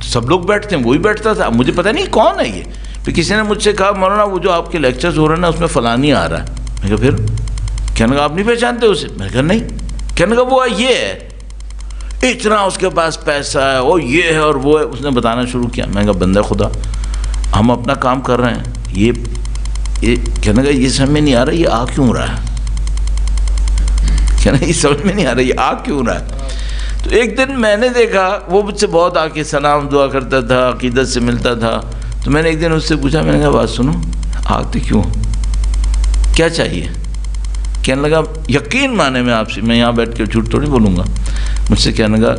سب لوگ بیٹھتے ہیں وہی بیٹھتا تھا، مجھے پتہ نہیں کون ہے یہ۔ پھر کسی نے مجھ سے کہا مولانا وہ جو آپ کے لیکچرز ہو رہے ہیں نا اس میں فلانی آ رہا ہے۔ میں کہا پھر؟ کہنے لگا آپ نہیں پہچانتے اسے؟ میں نے کہا نہیں۔ کہنے لگا وہ یہ ہے، اتنا اس کے پاس پیسہ ہے، وہ یہ ہے اور وہ ہے۔ اس نے بتانا شروع کیا۔ میں نے کہا بندہ خدا ہم اپنا کام کر رہے ہیں، یہ کہنے لگا یہ سمجھ میں نہیں آ رہا یہ آ کیوں رہا ہے، کہنا یہ سمجھ میں نہیں آ رہا یہ آ کیوں رہا ہے۔ تو ایک دن میں نے دیکھا وہ مجھ سے بہت آ کے سلام دعا کرتا تھا، عقیدت سے ملتا تھا، تو میں نے ایک دن اس سے پوچھا، میں نے کہا بات سنو آتے کیوں، کیا چاہیے؟ کہنے لگا یقین مانے میں آپ سے، میں یہاں بیٹھ کے جھوٹ تو نہیں بولوں گا، مجھ سے کہنے لگا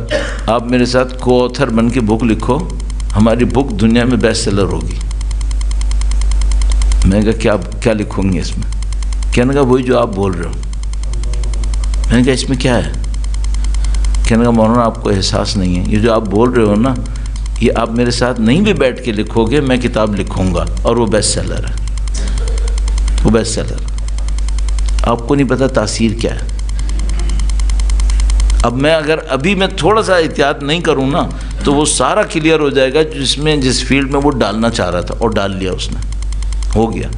آپ میرے ساتھ کو آتھر بن کے بک لکھو، ہماری بک دنیا میں بیسٹ سیلر ہوگی۔ میں نے کہا کیا لکھوں گی اس میں؟ کہنے لگا وہی جو آپ بول رہے ہو۔ میں نے کہا اس میں کیا ہے؟ کہنے لگا مولانا آپ کو احساس نہیں ہے، یہ جو آپ بول رہے ہو نا یہ آپ میرے ساتھ نہیں بھی بیٹھ کے لکھو گے، میں کتاب لکھوں گا اور وہ بیسٹ سیلر ہے، وہ بیسٹ سیلر ہے۔ آپ کو نہیں پتہ تاثیر کیا ہے۔ اب میں اگر ابھی میں تھوڑا سا احتیاط نہیں کروں نا تو وہ سارا کلیئر ہو جائے گا جس فیلڈ میں وہ ڈالنا چاہ رہا تھا، اور ڈال لیا اس نے، ہو گیا۔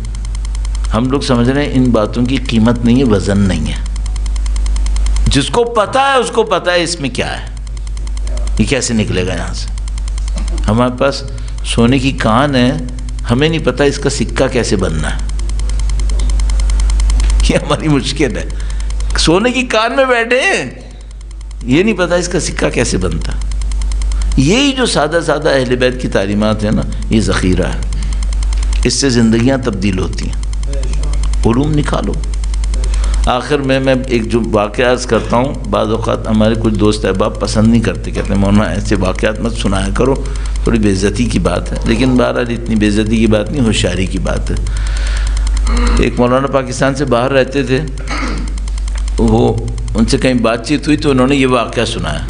ہم لوگ سمجھ رہے ہیں ان باتوں کی قیمت نہیں ہے، وزن نہیں ہے۔ جس کو پتہ ہے اس کو پتہ ہے اس میں کیا ہے، یہ کیسے نکلے گا یہاں سے۔ ہمارے پاس سونے کی کان ہے، ہمیں نہیں پتہ اس کا سکہ کیسے بننا ہے، یہ ہماری مشکل ہے۔ سونے کی کان میں بیٹھے یہ نہیں پتہ اس کا سکہ کیسے بنتا۔ یہی جو سادہ سادہ اہل بیت کی تعلیمات ہیں نا یہ ذخیرہ ہے، اس سے زندگیاں تبدیل ہوتی ہیں، علوم نکالو۔ آخر میں ایک جو واقعہ عرض کرتا ہوں، بعض اوقات ہمارے کچھ دوست احباب پسند نہیں کرتے، کہتے ہیں مولانا ایسے واقعات مت سنایا کرو، تھوڑی بے عزتی کی بات ہے، لیکن بہرحال اتنی بے عزتی کی بات نہیں، ہوشیاری کی بات ہے۔ ایک مولانا پاکستان سے باہر رہتے تھے، وہ ان سے کہیں بات چیت ہوئی تو انہوں نے یہ واقعہ سنایا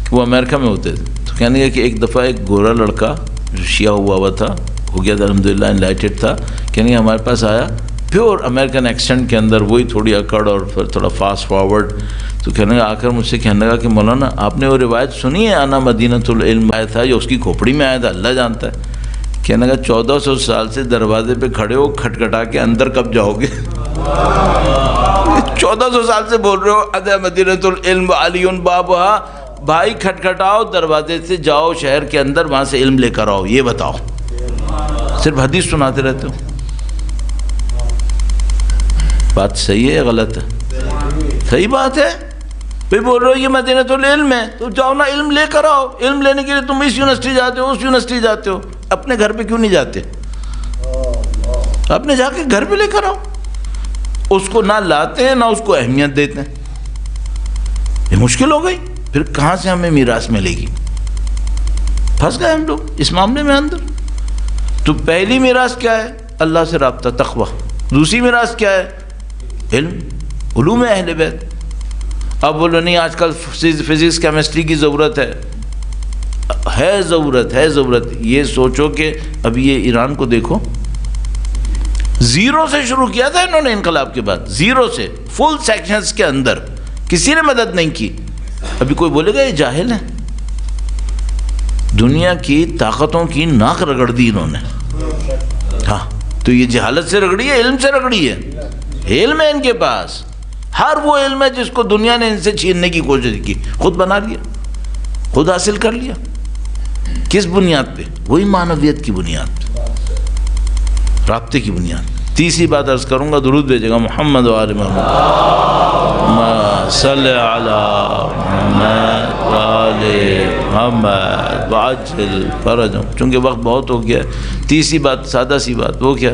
کہ وہ امریکہ میں ہوتے تھے، تو کہنے لگے کہ ایک دفعہ ایک گورا لڑکا جو شیعہ ہوا تھا، ہو گیا تھا الحمدللہ انلائٹڈ تھا، کہنے لگے ہمارے پاس آیا پیور امریکن ایکسنٹ کے اندر، وہی تھوڑی اکڑ اور پھر تھوڑا فاسٹ فارورڈ، تو کہنے لگا آ کر مجھ سے کہنے لگا کہ مولانا آپ نے وہ روایت سنی ہے انا مدینۃ العلم آیا تھا یا اس کی کھوپڑی میں آیا تھا، اللہ جانتا ہے۔ کہنے لگا 1400 سال سے دروازے پہ کھڑے ہو کھٹکھٹا کے اندر کب جاؤ گے؟ 1400 سال سے بول رہے ہو انا مدینۃ العلم علی بابھا، بھائی کھٹکھٹاؤ دروازے سے، جاؤ شہر کے اندر، وہاں سے علم لے کر آؤ، یہ بتاؤ، صرف حدیث سناتے رہتے ہو۔ بات صحیح ہے غلط ہے؟ صحیح بات ہے، بھائی بول رہے ہو یہ مدینۃ العلم ہے تو جاؤ نا علم لے کر آؤ. علم لینے کے لیے تم اس یونیورسٹی جاتے ہو, اس یونیورسٹی جاتے ہو, اپنے گھر پہ کیوں نہیں جاتے؟ اپنے جا کے گھر پہ لے کر آؤ. اس کو نہ لاتے ہیں نہ اس کو اہمیت دیتے ہیں. یہ مشکل ہو گئی. پھر کہاں سے ہمیں میراث ملے گی؟ پھنس گئے ہم لوگ اس معاملے میں اندر. تو پہلی میراث کیا ہے؟ اللہ سے رابطہ, تقوی. دوسری میراث کیا ہے؟ علم, علوم اہل بیت. اب بولو نہیں آج کل فزکس کیمسٹری کی ضرورت ہے ضرورت. یہ سوچو کہ ابھی یہ ایران کو دیکھو, زیرو سے شروع کیا تھا انہوں نے انقلاب کے بعد, زیرو سے, فل سیکشنز کے اندر, کسی نے مدد نہیں کی. ابھی کوئی بولے گا یہ جاہل ہیں؟ دنیا کی طاقتوں کی ناک رگڑ دی انہوں نے. ہاں تو یہ جہالت سے رگڑی ہے, علم سے رگڑی ہے. علم ہے ان کے پاس, ہر وہ علم ہے جس کو دنیا نے ان سے چھیننے کی کوشش کی, خود بنا لیا, خود حاصل کر لیا. کس بنیاد پہ؟ وہی معنویت کی بنیاد پہ, رابطے کی بنیاد. تیسری بات عرض کروں گا, درود بھیجے گا محمد و آل محمد, صلی علی محمد و آل محمد وعجل فرجهم. چونکہ وقت بہت ہو گیا. تیسری بات سادہ سی بات, وہ کیا؟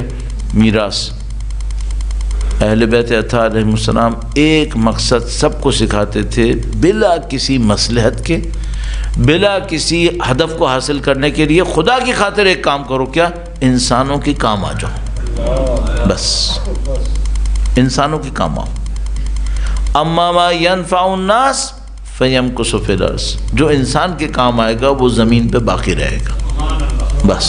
میراث. اہل بیت اطہار علیہ السلام ایک مقصد سب کو سکھاتے تھے, بلا کسی مصلحت کے, بلا کسی ہدف کو حاصل کرنے کے لیے خدا کی خاطر ایک کام کرو. کیا؟ انسانوں کے کام آ جاؤ, بس انسانوں کے کام آؤ. اما ما ينفع الناس فيمكث في الارض. جو انسان کے کام آئے گا وہ زمین پہ باقی رہے گا, بس.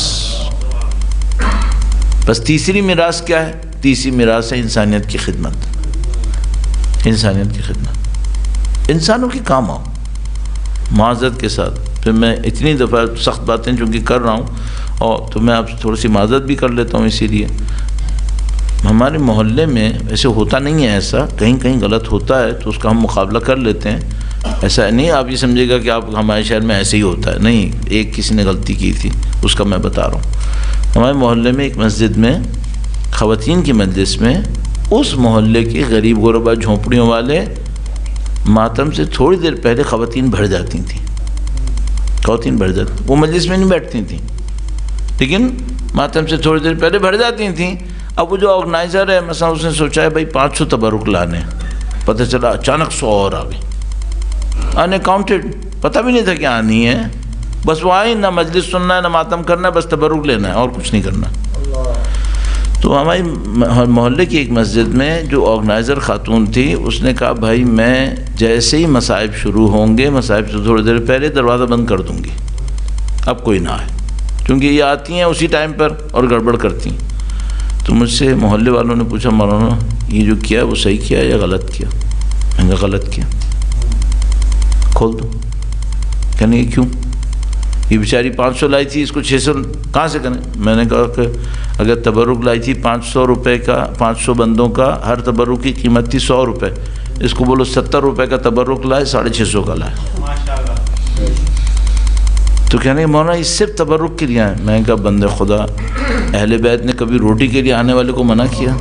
تیسری میراث کیا ہے؟ تیسری میراث ہے انسانیت کی خدمت. انسانیت کی خدمت, انسانوں کے کام آؤ معذرت کے ساتھ. پھر میں اتنی دفعہ سخت باتیں چونکہ کر رہا ہوں, اور تو میں آپ سے تھوڑی سی معذرت بھی کر لیتا ہوں. اسی لیے ہمارے محلے میں ایسے ہوتا نہیں ہے, ایسا کہیں کہیں غلط ہوتا ہے تو اس کا ہم مقابلہ کر لیتے ہیں. ایسا نہیں آپ یہ سمجھے گا کہ آپ ہمارے شہر میں ایسے ہی ہوتا ہے, نہیں. ایک کسی نے غلطی کی تھی, اس کا میں بتا رہا ہوں. ہمارے محلے میں ایک مسجد میں خواتین کی مجلس میں اس محلے کے غریب غربا جھونپڑیوں والے ماتم سے تھوڑی دیر پہلے خواتین بھر جاتی تھیں. خواتین بھر جاتی, وہ مجلس میں نہیں بیٹھتی تھیں لیکن ماتم سے تھوڑی دیر پہلے بھر جاتی تھیں. اب وہ جو آرگنائزر ہے مثلا اس نے سوچا ہے بھائی 500 تبرک لانے, پتہ چلا اچانک 100 اور آ گئی ان اکاؤنٹڈ, پتہ بھی نہیں تھا کہ آنی ہے. بس وہ آئی, نہ مجلس سننا ہے نہ ماتم کرنا ہے, بس تبرک لینا ہے اور کچھ نہیں کرنا. تو ہماری محلے کی ایک مسجد میں جو آرگنائزر خاتون تھی, اس نے کہا بھائی میں جیسے ہی مصائب شروع ہوں گے, مصائب سے تھوڑی دیر پہلے دروازہ بند کر دوں گی, اب کوئی نہ آئے, کیونکہ یہ آتی ہیں اسی ٹائم پر اور گڑبڑ کرتی ہیں. تو مجھ سے محلے والوں نے پوچھا مولانا یہ جو کیا وہ صحیح کیا یا غلط کیا؟ میں نے کہا غلط کیا. کھول دو. کہنے یہ کیوں؟ یہ بیچاری 500 لائی تھی, اس کو 600 کہاں سے کریں؟ میں نے کہا کہ اگر تبرک لائی تھی 500 روپے کا, 500 بندوں کا, ہر تبرک کی قیمت تھی 100 روپے, اس کو بولو 70 روپے کا تبرک لائے, 650 کا لائے. تو کہنے مولانا یہ صرف تبرک کے لیے آئے. میں نے کہا بندے خدا, اہل بیت نے کبھی روٹی کے لیے آنے والے کو منع کیا؟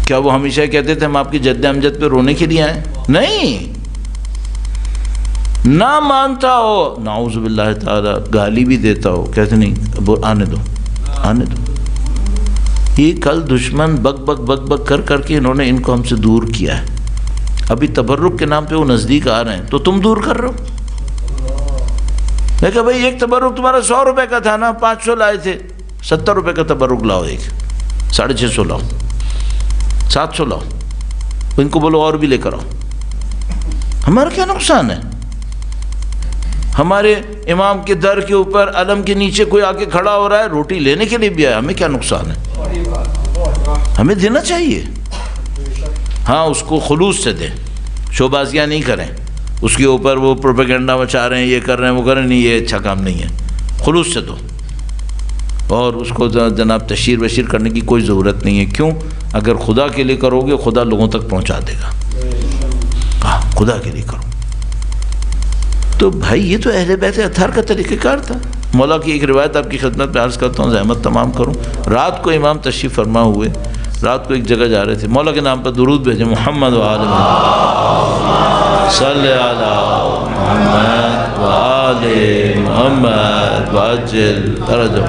کیا وہ ہمیشہ کہتے تھے ہم آپ کی جد امجد پہ رونے کے لیے آئے؟ نہیں. نہ مانتا ہو, نعوذ باللہ تعالی, گالی بھی دیتا ہو, کہتے نہیں آنے دو, آنے دو. یہ کل دشمن بک بک بک بک کر کر کے انہوں نے ان کو ہم سے دور کیا ہے. ابھی تبرک کے نام پہ وہ نزدیک آ رہے ہیں تو تم دور کر رہے ہو. میں کہا بھائی ایک تبرک تمہارا 100 روپے کا تھا نا, 500 لائے تھے, 70 روپے کا تبرک لاؤ, ایک 650 لاؤ, 700 لاؤ, ان کو بولو اور بھی لے کر آؤ. ہمارا کیا نقصان ہے؟ ہمارے امام کے در کے اوپر علم کے نیچے کوئی آ کے کھڑا ہو رہا ہے, روٹی لینے کے لیے بھی آیا, ہمیں کیا نقصان ہے؟ ہمیں دینا چاہیے. ہاں اس کو خلوص سے دیں, شوبازیاں نہیں کریں, اس کے اوپر وہ پروپیگنڈا مچا رہے ہیں, یہ کر رہے ہیں وہ کر رہے ہیں, نہیں یہ اچھا کام نہیں ہے. خلوص سے دو, اور اس کو جناب تشہیر وشیر کرنے کی کوئی ضرورت نہیں ہے. کیوں؟ اگر خدا کے لیے کرو گے خدا لوگوں تک پہنچا دے گا. ہاں خدا کے لیے کرو. تو بھائی یہ تو اہل بیت اطہار کا طریقہ کار تھا. مولا کی ایک روایت آپ کی خدمت میں عرض کرتا ہوں, زحمت تمام کروں. رات کو امام تشریف فرما ہوئے, رات کو ایک جگہ جا رہے تھے، مولا کے نام پر درود بھیجے، محمد و آل محمد صلی علی محمد و آل محمد وعجل فرجہ۔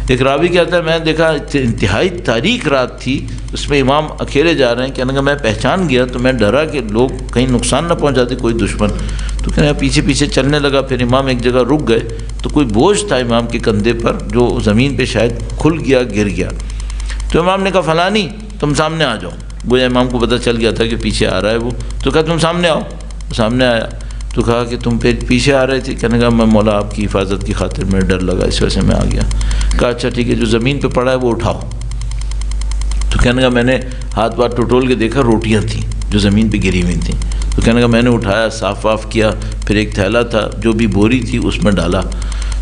ایک راوی کہتا ہے میں دیکھا انتہائی تاریک رات تھی، اس میں امام اکیلے جا رہے ہیں، کہنے لگا میں پہچان گیا تو میں ڈرا کہ لوگ کہیں نقصان نہ پہنچاتے کوئی دشمن، تو کہنے لگا پیچھے پیچھے چلنے لگا، پھر امام ایک جگہ رک گئے تو کوئی بوجھ تھا امام کے کندھے پر جو زمین پہ شاید کھل گیا، گر گیا، تو امام نے کہا فلانی تم سامنے آ جاؤ، گویا امام کو پتہ چل گیا تھا کہ پیچھے آ رہا ہے وہ، تو کہا تم سامنے آؤ، سامنے آیا تو کہا کہ تم پھر پیچھے آ رہے تھے، کہنے لگا میں مولا آپ کی حفاظت کی خاطر میں ڈر لگا اس وجہ سے میں آ گیا۔ کہا اچھا ٹھیک ہے، جو زمین پہ پڑا ہے وہ اٹھاؤ، تو کہنے لگا میں نے ہاتھ واتھ ٹٹول کے دیکھا روٹیاں تھیں جو زمین پہ گری ہوئی تھیں، تو کہنے لگا میں نے اٹھایا، صاف واف کیا، پھر ایک تھیلا تھا جو بھی بوری تھی اس میں ڈالا،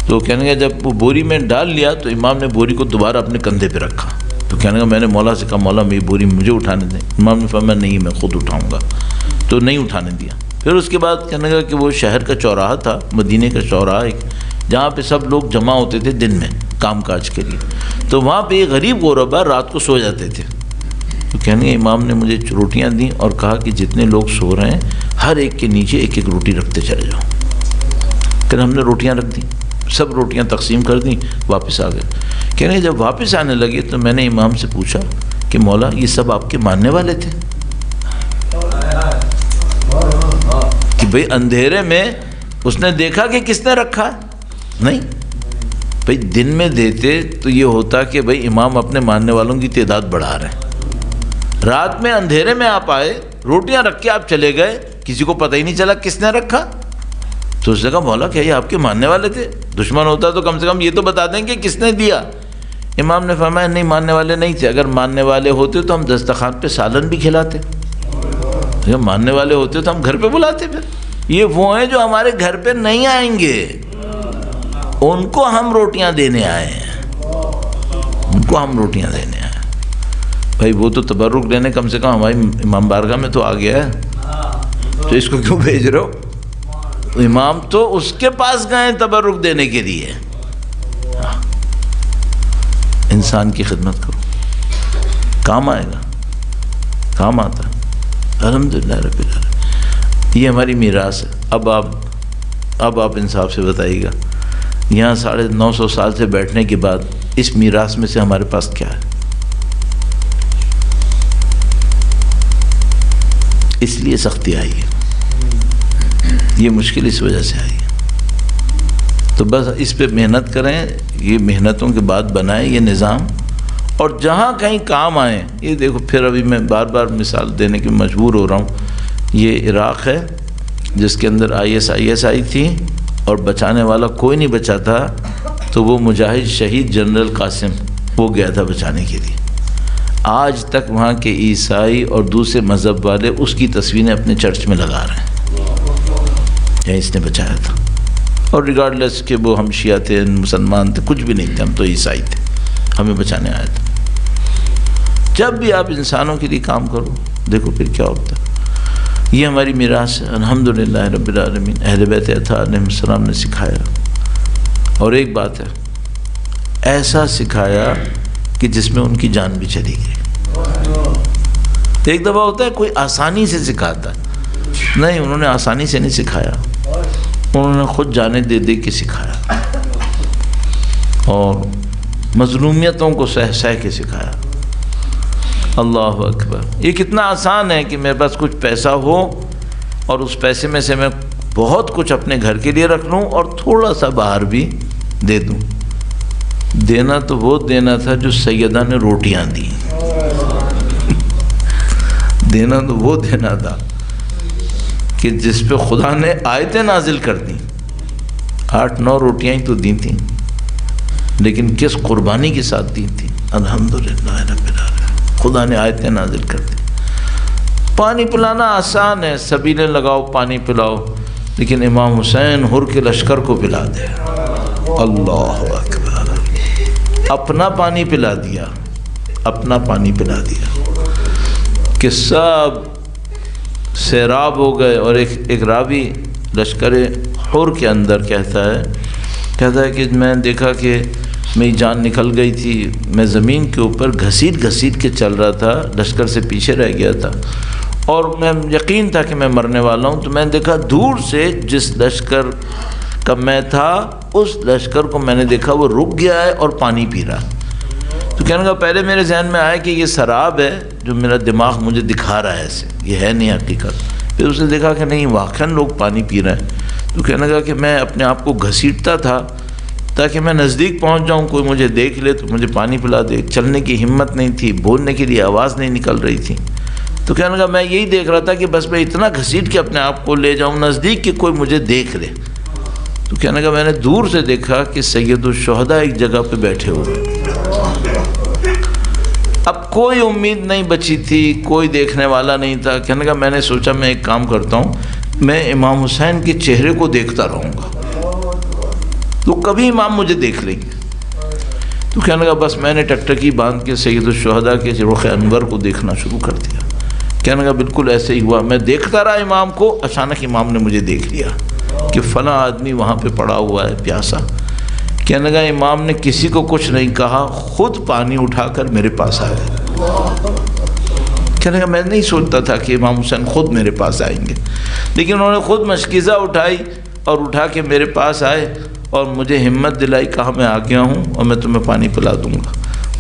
تو کہنے لگا جب وہ بوری میں ڈال لیا تو امام نے بوری کو دوبارہ اپنے کندھے پہ رکھا، تو کہنے لگا میں نے مولا سے کہا مولا میری بوری مجھے اٹھانے دیں، امام نے فرمایا نہیں میں خود اٹھاؤں گا، تو نہیں اٹھانے دیا۔ پھر اس کے بعد کہنے لگا کہ وہ شہر کا چوراہا تھا، مدینے کا چوراہا ایک، جہاں پہ سب لوگ جمع ہوتے تھے دن میں کام کاج کے لیے، تو وہاں پہ ایک غریب غربا رات کو سو جاتے تھے، تو کہنے امام نے مجھے روٹیاں دیں اور کہا کہ جتنے لوگ سو رہے ہیں ہر ایک کے نیچے ایک ایک روٹی رکھتے چلے جاؤ، پھر ہم نے روٹیاں رکھ دیں، سب روٹیاں تقسیم کر دیں، واپس آ گئے۔ کہنے جب واپس آنے لگے تو میں نے امام سے پوچھا کہ مولا یہ سب آپ کے ماننے والے تھے؟ کہ بھئی اندھیرے میں اس نے دیکھا کہ کس نے رکھا ہے؟ نہیں بھئی دن میں دیتے تو یہ ہوتا کہ بھئی امام اپنے ماننے والوں کی تعداد بڑھا رہے ہیں، رات میں اندھیرے میں آپ آئے، روٹیاں رکھ کے آپ چلے گئے، کسی کو پتہ ہی نہیں چلا کس نے رکھا، تو اس نے کہا مولا کیا یہ آپ کے ماننے والے تھے؟ دشمن ہوتا تو کم سے کم یہ تو بتا دیں کہ کس نے دیا۔ امام نے فرمایا نہیں ماننے والے نہیں تھے، اگر ماننے والے ہوتے تو ہم دسترخوان پہ سالن بھی کھلاتے، اگر ماننے والے ہوتے تو ہم گھر پہ بلاتے، پھر یہ وہ ہیں جو ہمارے گھر پہ نہیں آئیں گے، ان کو ہم روٹیاں دینے آئے ہیں، ان کو ہم روٹیاں دینے آئے ہیں۔ بھائی وہ تو تبرک لینے کم سے کم ہماری امام بارگاہ میں تو آ گیا ہے، تو اس کو کیوں بھیج رہے ہو؟ امام تو اس کے پاس گئے تبرک دینے کے لیے۔ انسان کی خدمت کرو، کام آئے گا، کام آتا ہے، الحمدللہ رب العالمین۔ یہ ہماری میراث ہے۔ اب آپ انصاف سے بتائیے گا، یہاں 950 سال سے بیٹھنے کے بعد اس میراث میں سے ہمارے پاس کیا ہے؟ اس لیے سختی آئی ہے، یہ مشکل اس وجہ سے آئی ہے، تو بس اس پہ محنت کریں، یہ محنتوں کے بعد بنائیں یہ نظام، اور جہاں کہیں کام آئیں۔ یہ دیکھو پھر ابھی میں بار بار مثال دینے کی مجبور ہو رہا ہوں، یہ عراق ہے جس کے اندر IS آئی تھی اور بچانے والا کوئی نہیں بچا تھا، تو وہ مجاہد شہید جنرل قاسم وہ گیا تھا بچانے کے لیے۔ آج تک وہاں کے عیسائی اور دوسرے مذہب والے اس کی تصویریں اپنے چرچ میں لگا رہے ہیں، یہی اس نے بچایا تھا، اور ریگارڈلیس کہ وہ ہم شیعہ تھے مسلمان تھے کچھ بھی نہیں تھے، ہم تو عیسائی تھے، ہمیں بچانے آیا تھا۔ جب بھی آپ انسانوں کے لیے کام کرو دیکھو پھر کیا ہوتا ہے۔ یہ ہماری میراث ہے، الحمدللہ رب العالمین۔ اہل بیت اطہار علیہ السلام نے سکھایا، اور ایک بات ہے ایسا سکھایا کہ جس میں ان کی جان بھی چلی گئی۔ ایک دفعہ ہوتا ہے کوئی آسانی سے سکھاتا ہے، نہیں انہوں نے آسانی سے نہیں سکھایا، انہوں نے خود جانے دے دے کے سکھایا، اور مظلومیتوں کو سہ کے سکھایا۔ اللہ اکبر۔ یہ کتنا آسان ہے کہ میرے پاس کچھ پیسہ ہو اور اس پیسے میں سے میں بہت کچھ اپنے گھر کے لیے رکھ لوں اور تھوڑا سا باہر بھی دے دوں۔ دینا تو وہ دینا تھا جو سیدہ نے روٹیاں دیں، دینا تو وہ دینا تھا کہ جس پہ خدا نے آیتیں نازل کر دیں۔ 8-9 روٹیاں ہی تو دی تھیں، لیکن کس قربانی کے ساتھ دی تھیں۔ الحمدللہ رب العالمین، خدا نے آیتیں نازل کر دی۔ پانی پلانا آسان ہے، سبیلیں لگاؤ پانی پلاؤ، لیکن امام حسین ہر کے لشکر کو پلا دے۔ اللہ اکبر، اپنا پانی پلا دیا، اپنا پانی پلا دیا کہ سب سیراب ہو گئے۔ اور ایک راوی لشکر حر کے اندر کہتا ہے کہ میں دیکھا کہ میری جان نکل گئی تھی، میں زمین کے اوپر گھسیٹ گھسیٹ کے چل رہا تھا، لشکر سے پیچھے رہ گیا تھا اور میں یقین تھا کہ میں مرنے والا ہوں۔ تو میں نے دیکھا دور سے جس لشکر کا میں تھا اس لشکر کو میں نے دیکھا وہ رک گیا ہے اور پانی پی رہا۔ تو کہنے لگا پہلے میرے ذہن میں آیا کہ یہ سراب ہے جو میرا دماغ مجھے دکھا رہا ہے، ایسے یہ ہے نہیں حقیقت۔ پھر اس نے دیکھا کہ نہیں واقعاً لوگ پانی پی رہے ہیں۔ تو کہنے لگا کہ میں اپنے آپ کو گھسیٹتا تھا تاکہ میں نزدیک پہنچ جاؤں، کوئی مجھے دیکھ لے تو مجھے پانی پلا دے۔ چلنے کی ہمت نہیں تھی، بولنے کے لیے آواز نہیں نکل رہی تھی۔ تو کہنے لگا میں یہی دیکھ رہا تھا کہ بس میں اتنا گھسیٹ کے اپنے آپ کو لے جاؤں نزدیک کہ کوئی مجھے دیکھ لے۔ تو کہنے لگا میں نے دور سے دیکھا کہ سید الشہداء ایک جگہ پہ بیٹھے ہوئے۔ اب کوئی امید نہیں بچی تھی، کوئی دیکھنے والا نہیں تھا۔ کہنے لگا میں نے سوچا میں ایک کام کرتا ہوں، میں امام حسین کے چہرے کو دیکھتا رہوں گا تو کبھی امام مجھے دیکھ لیں گے۔ تو کہنے لگا بس میں نے ٹکٹکی باندھ کے سید الشہداء کے رخ انور کو دیکھنا شروع کر دیا۔ کہنے لگا بالکل ایسے ہی ہوا، میں دیکھتا رہا امام کو، اچانک امام نے مجھے دیکھ لیا کہ فلاں آدمی وہاں پہ پڑا ہوا ہے پیاسا۔ کہنے لگا امام نے کسی کو کچھ نہیں کہا، خود پانی اٹھا کر میرے پاس آ گئے۔ کہنے لگا میں نہیں سوچتا تھا کہ امام حسین خود میرے پاس آئیں گے، لیکن انہوں نے خود مشکیزہ اٹھائی اور اٹھا کے میرے پاس آئے اور مجھے ہمت دلائی، کہا میں آ گیا ہوں اور میں تمہیں پانی پلا دوں گا۔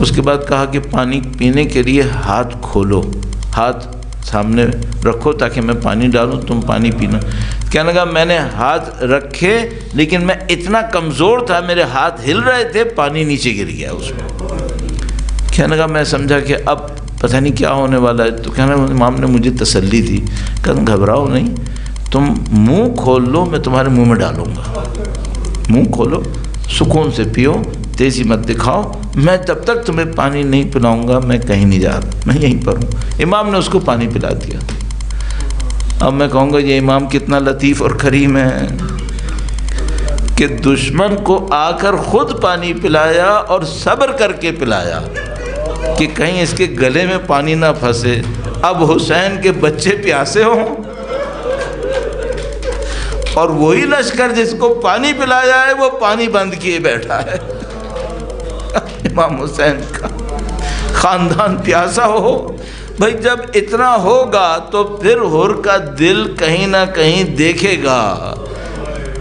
اس کے بعد کہا کہ پانی پینے کے لیے ہاتھ کھولو، ہاتھ سامنے رکھو تاکہ میں پانی ڈالوں، تم پانی پینا۔ کہنے لگا میں نے ہاتھ رکھے لیکن میں اتنا کمزور تھا، میرے ہاتھ ہل رہے تھے، پانی نیچے گر گیا اس میں۔ کہنے لگا میں سمجھا کہ اب پتہ نہیں کیا ہونے والا ہے۔ تو کہنے لگا امام نے مجھے تسلی دی، کہا گھبراؤ نہیں، تم منہ کھول لو، میں تمہارے منہ میں ڈالوں گا، منہ کھولو، سکون سے پیو، تیزی مت دکھاؤ، میں تب تک تمہیں پانی نہیں پلاؤں گا، میں کہیں نہیں جا رہا، میں یہیں پر ہوں۔ امام نے اس کو پانی پلا دیا۔ اب میں کہوں گا یہ امام کتنا لطیف اور کریم ہے کہ دشمن کو آ کر خود پانی پلایا اور صبر کر کے پلایا کہ کہیں اس کے گلے میں پانی نہ پھنسے۔ اب حسین کے بچے پیاسے ہوں اور وہی لشکر جس کو پانی پلایا ہے وہ پانی بند کیے بیٹھا ہے۔ امام حسین کا خاندان پیاسا ہو، بھائی جب اتنا ہوگا تو پھر حر کا دل کہیں نہ کہیں دیکھے گا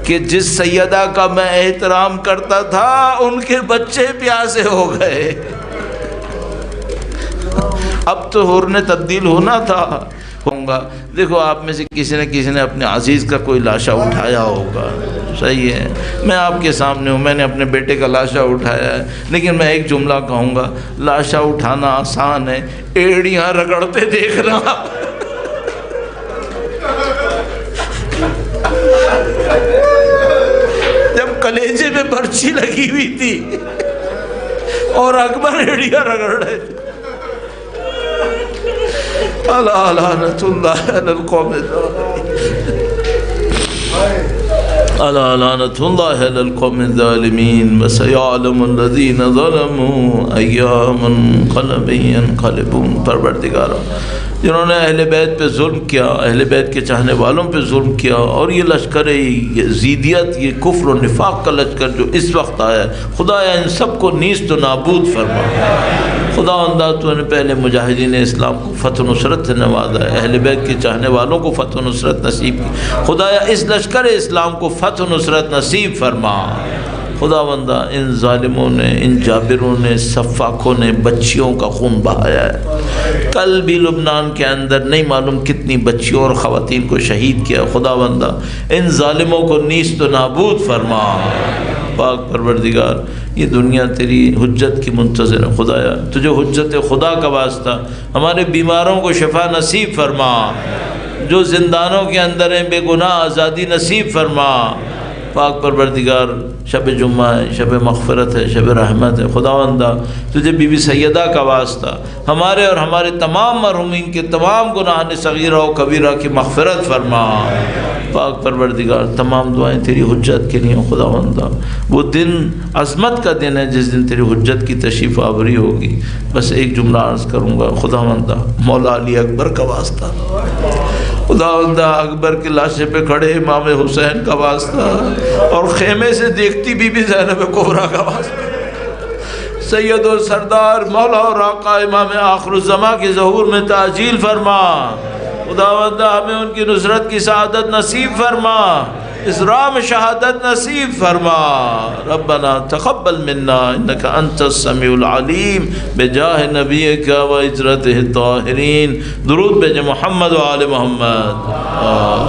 کہ جس سیدہ کا میں احترام کرتا تھا ان کے بچے پیاسے ہو گئے۔ اب تو حر نے تبدیل ہونا تھا۔ دیکھو آپ میں سے کسی نے اپنے عزیز کا کوئی لاشا اٹھایا ہوگا، صحیح ہے، میں آپ کے سامنے ہوں، میں نے اپنے بیٹے کا لاشا اٹھایا ہے، لیکن میں ایک جملہ کہوں گا، لاشا اٹھانا آسان ہے، ایڑیاں رگڑتے دیکھنا جب کلیجے میں برچی لگی ہوئی تھی اور اکبر ایڑیاں رگڑ رہے تھے، الا لعنۃ اللہ علی القوم الا لعنۃ اللہ علی القوم الظالمین وسیعلم الذین ظلموا ایہا منقلب ینقلبون۔ پروردگارا جنہوں نے اہل بیت پہ ظلم کیا، اہل بیت کے چاہنے والوں پہ ظلم کیا، اور یہ لشکر یزیدیت، یہ کفر و نفاق کا لشکر جو اس وقت آیا ہے، خدایا ان سب کو نیست و نابود فرما۔ خداوندہ تو نے پہلے مجاہدین اسلام کو فتح و نصرت سے نوازا ہے، اہل بیت کے چاہنے والوں کو فتح و نصرت نصیب کی، خدایا اس لشکر اسلام کو فتح و نصرت نصیب فرما۔ خداوندہ ان ظالموں نے، ان جابروں نے، سفاکوں نے بچیوں کا خون بہایا ہے، کل بھی لبنان کے اندر نہیں معلوم کتنی بچیوں اور خواتین کو شہید کیا۔ خداوندہ ان ظالموں کو نیست و نابود فرما۔ پاک پروردگار یہ دنیا تیری حجت کی منتظر ہے، خدایا تجھے حجت خدا کا واسطہ ہمارے بیماروں کو شفا نصیب فرما، جو زندانوں کے اندر ہیں بے گناہ آزادی نصیب فرما۔ پاک پروردگار شب جمعہ ہے، شب مغفرت ہے، شب رحمت ہے، خداوندہ تجھے بی بی سیدہ کا واسطہ ہمارے اور ہمارے تمام مرحومین کے تمام گناہ صغیرہ و کبیرہ کی مغفرت فرما۔ پاک پروردگار تمام دعائیں تیری حجت کے لیے، خداوندہ وہ دن عظمت کا دن ہے جس دن تیری حجت کی تشریف آوری ہوگی۔ بس ایک جملہ عرض کروں گا، خداوندہ مولا علی اکبر کا واسطہ، خداوندہ اکبر کے لاشے پہ کھڑے امام حسین کا واسطہ، اور خیمے سے دیکھتی بی بی زینب کبریٰ کا واسطہ، سید و سردار مولا اور آقا امام آخر الزماں کے ظہور میں تعجیل فرما، خداوند ہمیں ان کی نصرت کی سعادت نصیب فرما، اسراء میں شہادت نصیب فرما۔ ربنا تقبل منا انک انت السمیع العلیم بجاہ نبیک و اجرتہ الطاہرین۔ درود بھیجیں محمد و آل محمد۔